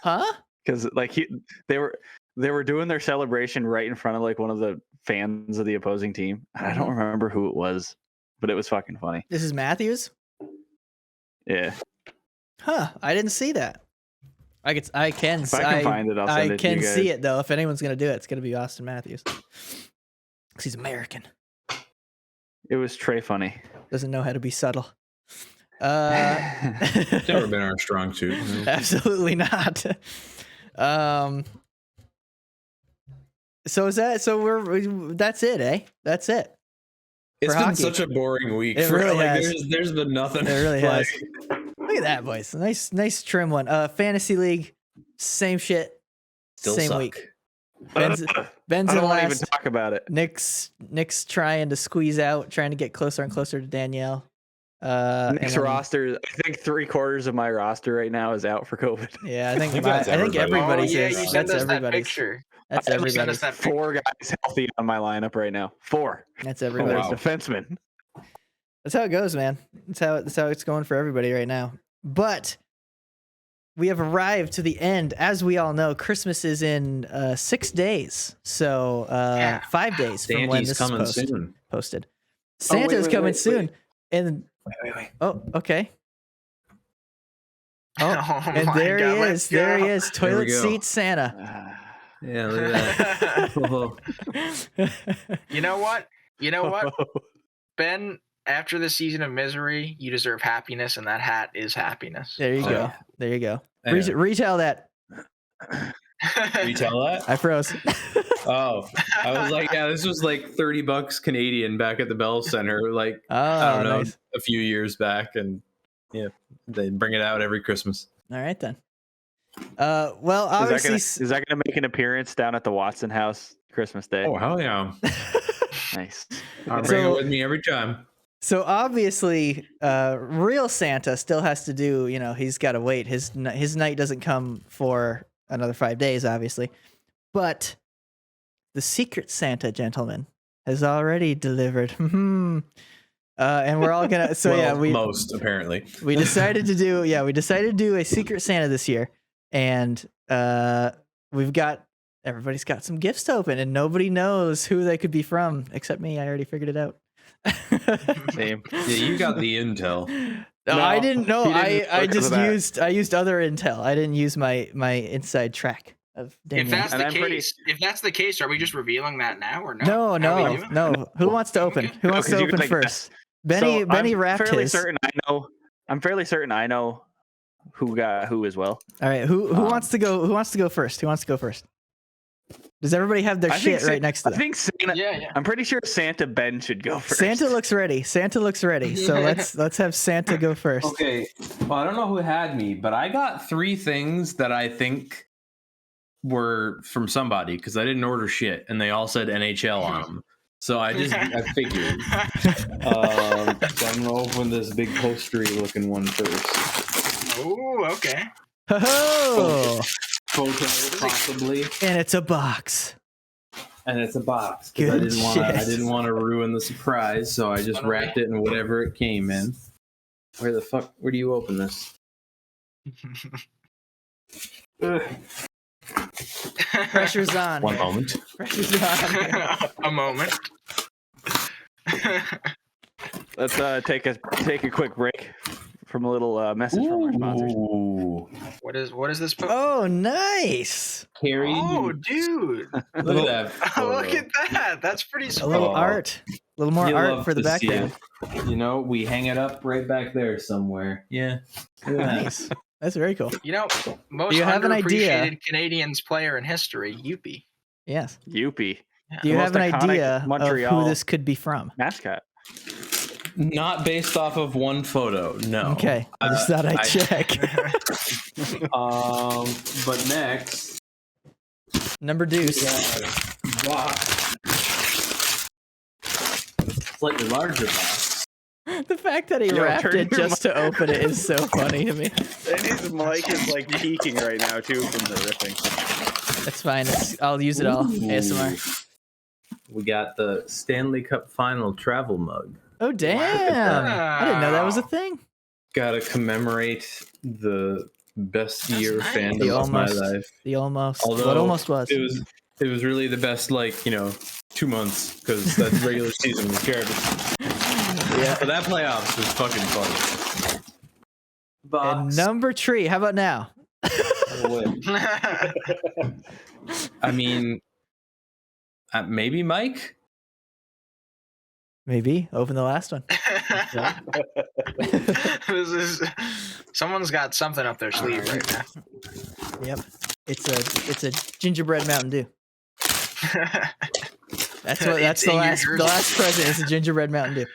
Huh? because they were doing their celebration right in front of like one of the fans of the opposing team. I don't remember who it was, but it was fucking funny. This is Matthews? Yeah, Huh? I didn't see that. I can if I can find it, I'll send I it to you can guys. see it though. If anyone's gonna do it, it's gonna be Austin Matthews. 'Cause he's American. It was Trey funny. Doesn't know how to be subtle. It's never been our strong suit. Absolutely not. So is that? So that's it, eh? That's it. It's For been hockey. such a boring week. It really has. There's been nothing. It really like, has. Look at that, boys. Nice trim one. Fantasy league, same shit. Still same suck. week. Ben's I in don't want to even last. talk about it. Nick's trying to squeeze out, trying to get closer and closer to Danielle. Nick's and then- roster, I think 3/4 of my roster right now is out for COVID. Yeah, I think I think that's everybody. everybody's Oh, yeah, is. you sent That's us that everybody's. picture. That's You sent us everybody's. that picture. 4 guys healthy on my lineup right now. 4. That's Oh, everybody's. wow. Defensemen. That's how it goes, man. That's how it's going for everybody right now. But we have arrived to the end. As we all know, Christmas is in 6 days. So 5 days from when Sandy's this coming is soon. posted. Santa's coming soon. And Wait. oh, okay. Oh, Oh and my there God, he let's is. There he go. is. There we Toilet go. seat Santa. Yeah, look at that. You know what? Ben, after the season of misery, you deserve happiness, and that hat is happiness. There you Oh, go. yeah. There you go. Yeah. Retell that. Retell that? I froze. Oh, I was like, yeah, this was like $30 Canadian back at the Bell Center, like Oh, I don't know, nice. a few years back, and yeah, they bring it out every Christmas. All right then. Well, obviously, Is that gonna make an appearance down at the Watson house Christmas Day? Oh hell yeah! Nice. I'll bring So- it with me every time. so obviously, real Santa still has to do. He's got to wait. His night doesn't come for another 5 days, obviously. But the secret Santa, gentlemen, has already delivered. And we're all gonna. So Well, yeah, most apparently. we decided to do a secret Santa this year, and everybody's got some gifts to open, and nobody knows who they could be from except me. I already figured it out. Same. Yeah, you got the intel. No, No, I didn't know. he didn't I because of just that. used used other intel. I didn't use my inside track. of If Danielle. that's And the I'm pretty- case, are we just revealing that now or no? No, How are we no, doing no. Who wants to open? Okay. Who wants to 'cause you open can, like, first? Benny So Benny I'm wrapped fairly his. certain I know. I'm fairly certain I know who got who as well. All right, who wants to go? Who wants to go first? Who wants to go first? Does everybody have their I think shit right next to I them? think Santa. Yeah. I'm pretty sure Santa Ben should go first. Santa looks ready. Santa looks ready. So let's have Santa go first. Okay. Well, I don't know who had me, but I got 3 things that I think were from somebody because I didn't order shit, and they all said NHL on them. So I figured. So I'm gonna open this big postery looking one first. Oh, okay. Ho-ho! Photo, possibly, And it's a box. and it's a box. 'Cause I Good didn't want to ruin the surprise, so I just wrapped it in whatever it came in. Where do you open this? Pressure's on. One here. moment. Pressure's on. A moment. Let's take a quick break from a little message from our sponsors. Ooh. What is this? Oh, nice. Carrie, Oh, dude! look at that. Look photo. at that. That's pretty sweet. A little Oh. art. A little more You art love for the to see background. it. You know, we hang it up right back there somewhere. Yeah. Look at that. Nice. That's very cool. You know, most Do you have an idea? underappreciated Canadians player in history, Youppi. Yes. Youppi. Do you The have an most iconic idea of Montreal who this could be from? mascot. Not based off of one photo. No. Okay. I just thought I'd check. But next, Number we deuce. got a box. Slightly larger box. The fact that he Yo, wrapped turn it your just to open it is so funny to me. And his mic is like peaking right now too from the ripping. That's fine. I'll use it all. Ooh. ASMR. We got the Stanley Cup Final travel mug. Oh, damn. I didn't know that was a thing. Got to commemorate the best That's year nice. fandom The of my almost. life. The almost. Although What almost was. It was really the best, 2 months because that regular season was garbage. Yeah. But that playoffs was fucking fun. And Box. number 3. How about now? I mean, maybe Mike. Maybe. Open the last one. Someone's got something up their sleeve right now. Yep. It's a gingerbread Mountain Dew. That's It's the in your last jersey. present is a gingerbread Mountain Dew.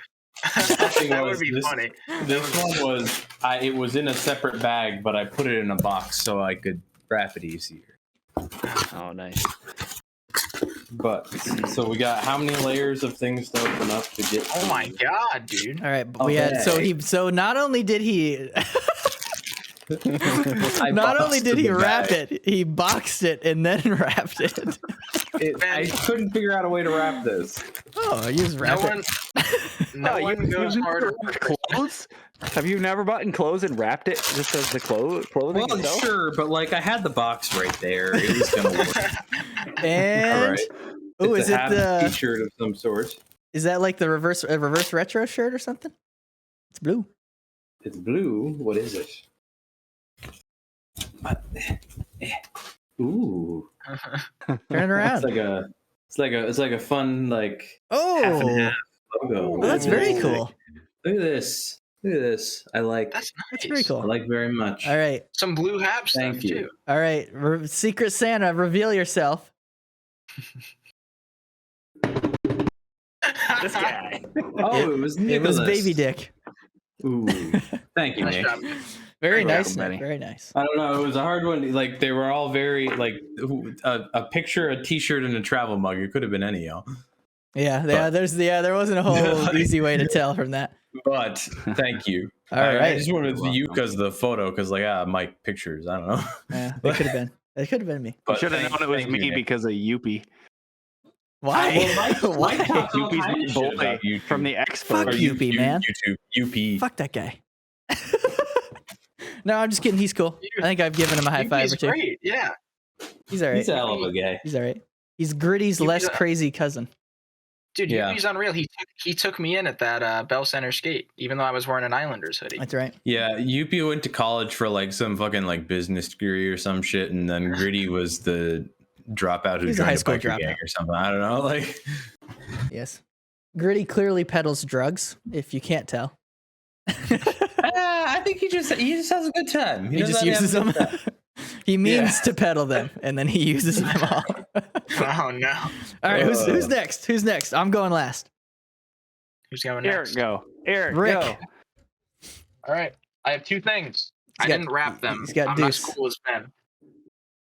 That would be This- funny. This one was it was in a separate bag, but I put it in a box so I could wrap it easier. Oh, nice. But so we got how many layers of things to open up to get? Oh my god, dude. All right, but we had so not only did he not only did he wrap it, he boxed it and then wrapped it. I couldn't figure out a way to wrap this. Oh, you just No wrap one, it. no one goes harder. Clothes? Have you never bought in clothes and wrapped it just as the clothing Well, itself? sure, but I had the box right there. It was gonna work. And All right. oh, It's is a it Habs the t-shirt of some sort? is that like the reverse retro shirt or something? It's blue. It's blue. What is it? Ooh, Turn it around. it's like a fun half and Oh, half logo. well, that's very Ooh. cool. Look at this. Look at this. I like. That's nice. That's very I cool. like very much. All right, Some blue Habs stuff Thank you. too. all right. Secret Santa, reveal yourself. This guy. Oh, it was It Nicholas. was Baby Dick. Ooh, thank you, Nice Nick. job. Very You're nice, welcome, Nick. Benny. Very nice. I don't know. It was a hard one. They were all very a picture, a T-shirt, and a travel mug. It could have been any, y'all. Yeah, But- there wasn't a whole easy way to tell from that. But thank you. All I right. just wanted You're you welcome. because of the photo, because Mike pictures. I don't know. Yeah, it could have been. It could have been me. You But should have thank- known it was thank you, me Nick. because of Youppi. Why? Well, Mike Why? talks all Youppi's kinds of boy shit about YouTube. from the Expo. Fuck Or you. Youppi, man. YouTube. Fuck that guy. No, I'm just kidding. He's cool. I think I've given him a high five He's or two. great. Yeah. He's all right. He's a hell of a guy. He's all right. He's Gritty's Yuppie's less a- crazy cousin. Dude, Yeah. Yupi's unreal. He took me in at that Bell Center skate, even though I was wearing an Islanders hoodie. That's right. Yeah, Yuppie went to college for like some fucking like business degree or some shit, and then Gritty was the dropout who He's a high joined a school biker gang dropout. or something. I don't know. Like, Yes. Gritty clearly peddles drugs, if you can't tell. I think he just has a good time. He just uses them. He means to peddle them, and then he uses them all. Oh no! All right, who's next? Who's next? I'm going last. Who's going Eric, next? go. Eric, Rick. go. All right, I have two things. I got- didn't wrap them. he's got I'm not as Deuce. cool as Ben.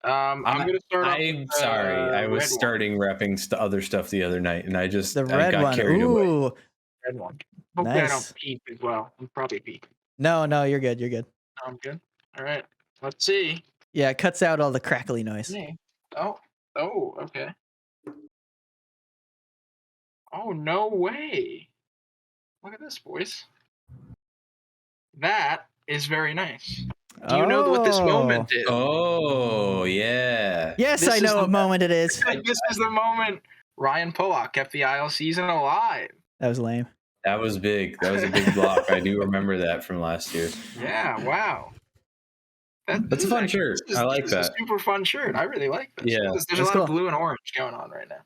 I'm gonna start. I'm sorry. I was starting wrapping other stuff the other night, and I red got one. carried away. Ooh. Red one. Hopefully I Nice. don't peek as well. I'm probably peek. No, you're good. You're good. I'm good. All right. Let's see. Yeah, it cuts out all the crackly noise. Me. Oh, okay. Oh, no way. Look at this, boys. That is very nice. Do you know what this moment is? Oh, yeah. Yes, This I is know the- what moment it is. This is the moment Ryan Pollock kept the IL season alive. That was lame. That was big. That was a big block. I do remember that from last year. Yeah, wow. That's a fun shirt. I like This is that. a super fun shirt. I really like this. Yeah. There's a That's lot cool. of blue and orange going on right now.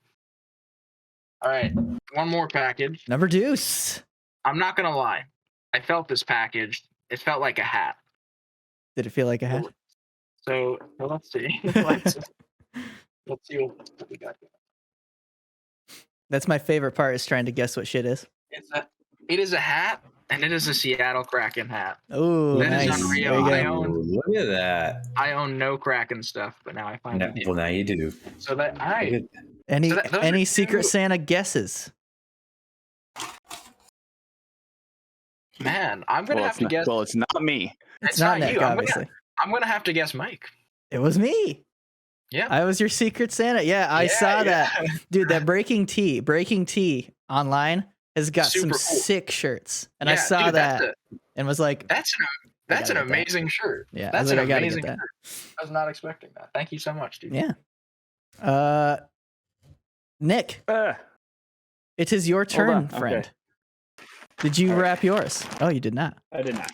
All right, one more package. Number deuce. I'm not gonna lie. I felt this package. It felt like a hat. Did it feel like a hat? So let's see. let's see what we got. That's my favorite part, is trying to guess what shit is. It is a hat, and it is a Seattle Kraken hat. Oh, That is nice. unreal. There you I go. own- Look at that. I own no Kraken stuff, but now I finally do. Well, now you do. So that all right. Look at- Any So those any are Secret two- Santa guesses? Man, I'm gonna Well, have it's to not, guess. well, it's not me. It's not Nick, you. I'm obviously. gonna have to guess Mike. It was me. Yeah. I was your Secret Santa. Yeah, I Yeah, saw yeah. that. Dude, that Breaking Tea online has got some Super cool. sick shirts. And I Yeah, saw dude, that and was like, That's gotta an get that. amazing shirt. yeah, I That's was an like, I gotta amazing get that. shirt. I was not expecting that. Thank you so much, dude. Yeah. Nick, it is your Hold turn, on, okay. friend. Did you All right. wrap yours? Oh, you did not. I did not.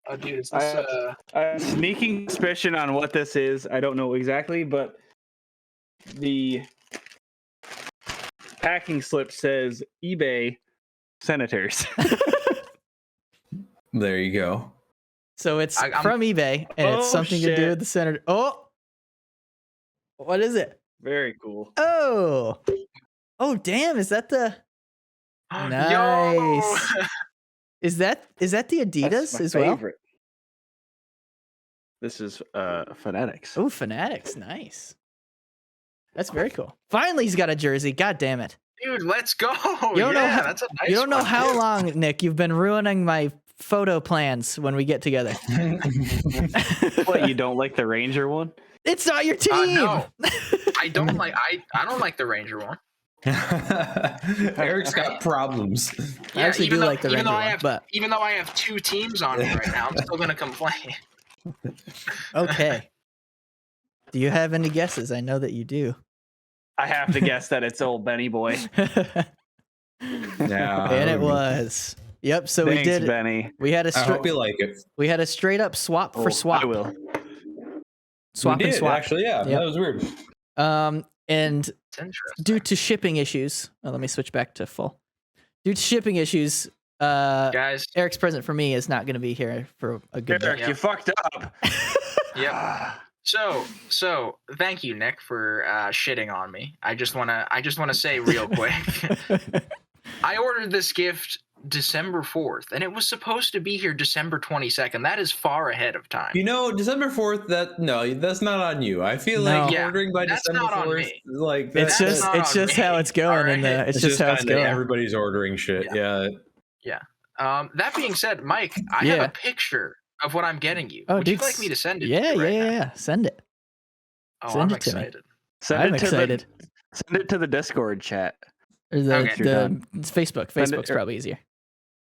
Oh, dude, is I this have- I have a sneaking suspicion on what this is. I don't know exactly, but the packing slip says eBay Senators. There you go. So it's I'm- from eBay, and it's Oh, something to do shit. with the Senator. Oh, what is it? Very cool. Oh, damn! Is that the? Yo! Nice. Is that the Adidas That's my as well? favorite. This is Fanatics. Oh, Fanatics, nice. That's very cool. Finally, he's got a jersey. God damn it! Dude, let's go. You don't know Yeah, how- that's a nice You don't know one, how dude. long, Nick, you've been ruining my photo plans when we get together. What, you don't like the Ranger one? It's not your team. No. I don't like the Ranger one. Eric's got problems. I actually even do though- like the even Ranger though I one, have, but even though I have two teams on me right now, I'm still gonna complain. okay. Do you have any guesses? I know that you do. I have to guess that it's old Benny boy. Yeah, And it was. Yep. So Thanks, we did. Benny. We had a I hope you like it. straight up swap for Oh, swap. I will. Swap we and did, swap. actually. Yeah, Yep. that was weird. And It's interesting. due to shipping issues, let me switch back to full. Due to shipping issues, Guys, Eric's present for me is not going to be here for a good Eric, bit. you fucked up. yeah. So thank you, Nick, for shitting on me. I just wanna say real quick. I ordered this gift December 4th, and it was supposed to be here December 22nd. That is far ahead of time. You know, December 4th, that's not on you. I feel No. like Yeah, ordering by that's December not on 4th, me. like It's that's just not it's on just me, how it's going in the alright? it's just how it's kinda going. everybody's ordering shit. Yeah. That being said, Mike, I Yeah. have a picture of what I'm getting you. Oh, Would dude, you like me to send it? Yeah, to you right now? yeah. Send it. Oh, Send I'm it to me. excited. Send I'm it to excited. Send it to the Discord chat. Or the Okay. You're done. it's Facebook. Send it- Facebook's probably easier.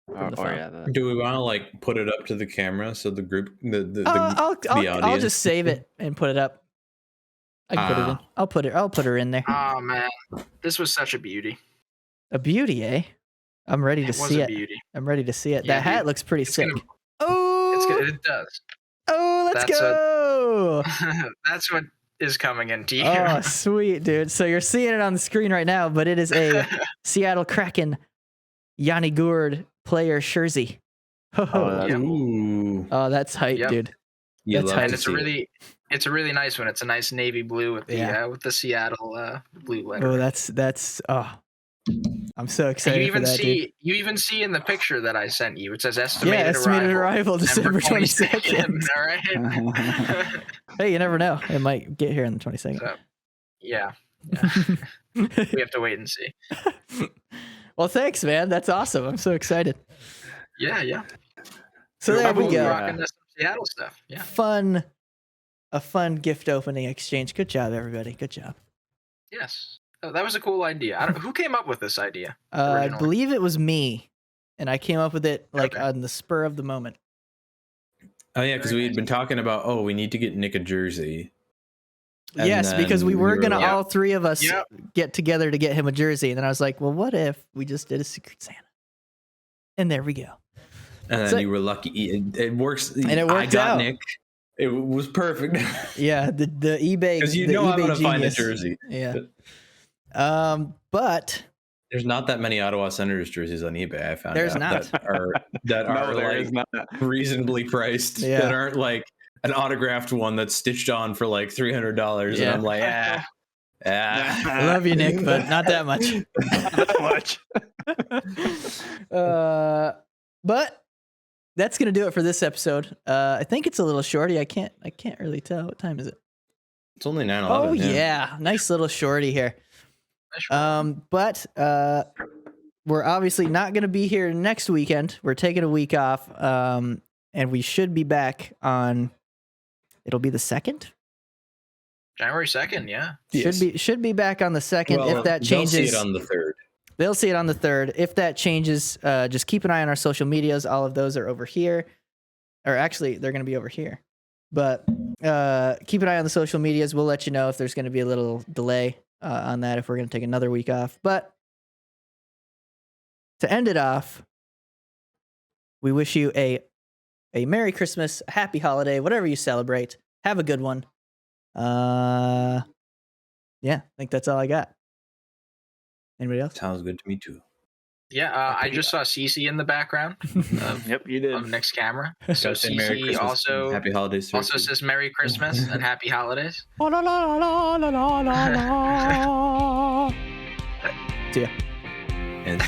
Oh, the phone. yeah. Do we want to like put it up to the camera so the group, the I'll audience? just save it and put it up. I can put it in. I'll put her in there. Oh man, this was such a beauty. A beauty, eh? I'm ready to It was see a it. beauty. I'm ready to see it. Yeah, that hat dude. looks pretty It's sick. gonna- Oh, It does. oh, let's That's go. That's what is coming into you. Oh, sweet, dude. So you're seeing it on the screen right now, but it is a Seattle Kraken Yanni Gourde player jersey. Oh, yeah. Ooh. that's hype, Yep. dude. You That's love hype. And to it's see a really nice one. It's a nice navy blue with the Seattle blue letter. Oh, that's I'm so And excited for that, dude. you even see in the picture that I sent you. It says estimated, Estimated arrival December 22nd. All right. Hey, you never know. It might get here on the 22nd. So, yeah. We have to wait and see. Well, thanks, man. That's awesome. I'm so excited. Yeah. So there we We'll go. rocking some Seattle stuff. Yeah. A fun gift opening exchange. Good job, everybody. Good job. Yes. Oh, that was a cool idea. Who came up with this idea? I originally? believe it was me, and I came up with it like Okay. on the spur of the moment. Oh yeah, because we had been talking about we need to get Nick a jersey. And Yes, because then we were gonna like, all three of us Yep. get together to get him a jersey, and then I was like, well, what if we just did a Secret Santa? And there we go. and then So- you were lucky. It works. And it I worked got out. Nick. It was perfect. Yeah, the eBay Because you the know I'm eBay gonna find a genius. jersey. Yeah. But There's not that many Ottawa Senators jerseys on eBay. I found There's out not. that are No, there like is not. reasonably priced. Yeah. That aren't like an autographed one that's stitched on for like $300, Yeah. and I'm like, I love you, Nick, but not that much. Not much. But that's gonna do it for this episode. I think it's a little shorty. I can't really tell. What time is it? It's only 9/11. Oh yeah, nice little shorty here. But we're obviously not gonna be here next weekend. We're taking a week off. And we should be back on. It'll be the 2nd. January 2nd, yeah. Yes. Should be back on the 2nd. Well, If that they'll changes, see it on the 3rd. they'll see it on the 3rd. If that changes, just keep an eye on our social medias. All of those are over here. Or actually, they're going to be over here. But keep an eye on the social medias. We'll let you know if there's going to be a little delay on that, if we're going to take another week off. But to end it off, we wish you a Merry Christmas, a Happy Holiday, whatever you celebrate. Have a good one. Yeah, I think that's all I got. Anybody else? Sounds good to me too. Yeah, I just saw Cece in the background Yep, you did. of Nick's camera. So Say Merry Cece Christmas also and Happy Holidays. to her, also too. says Merry Christmas and Happy Holidays. La, la, la, la, la, la, la, la. See ya. And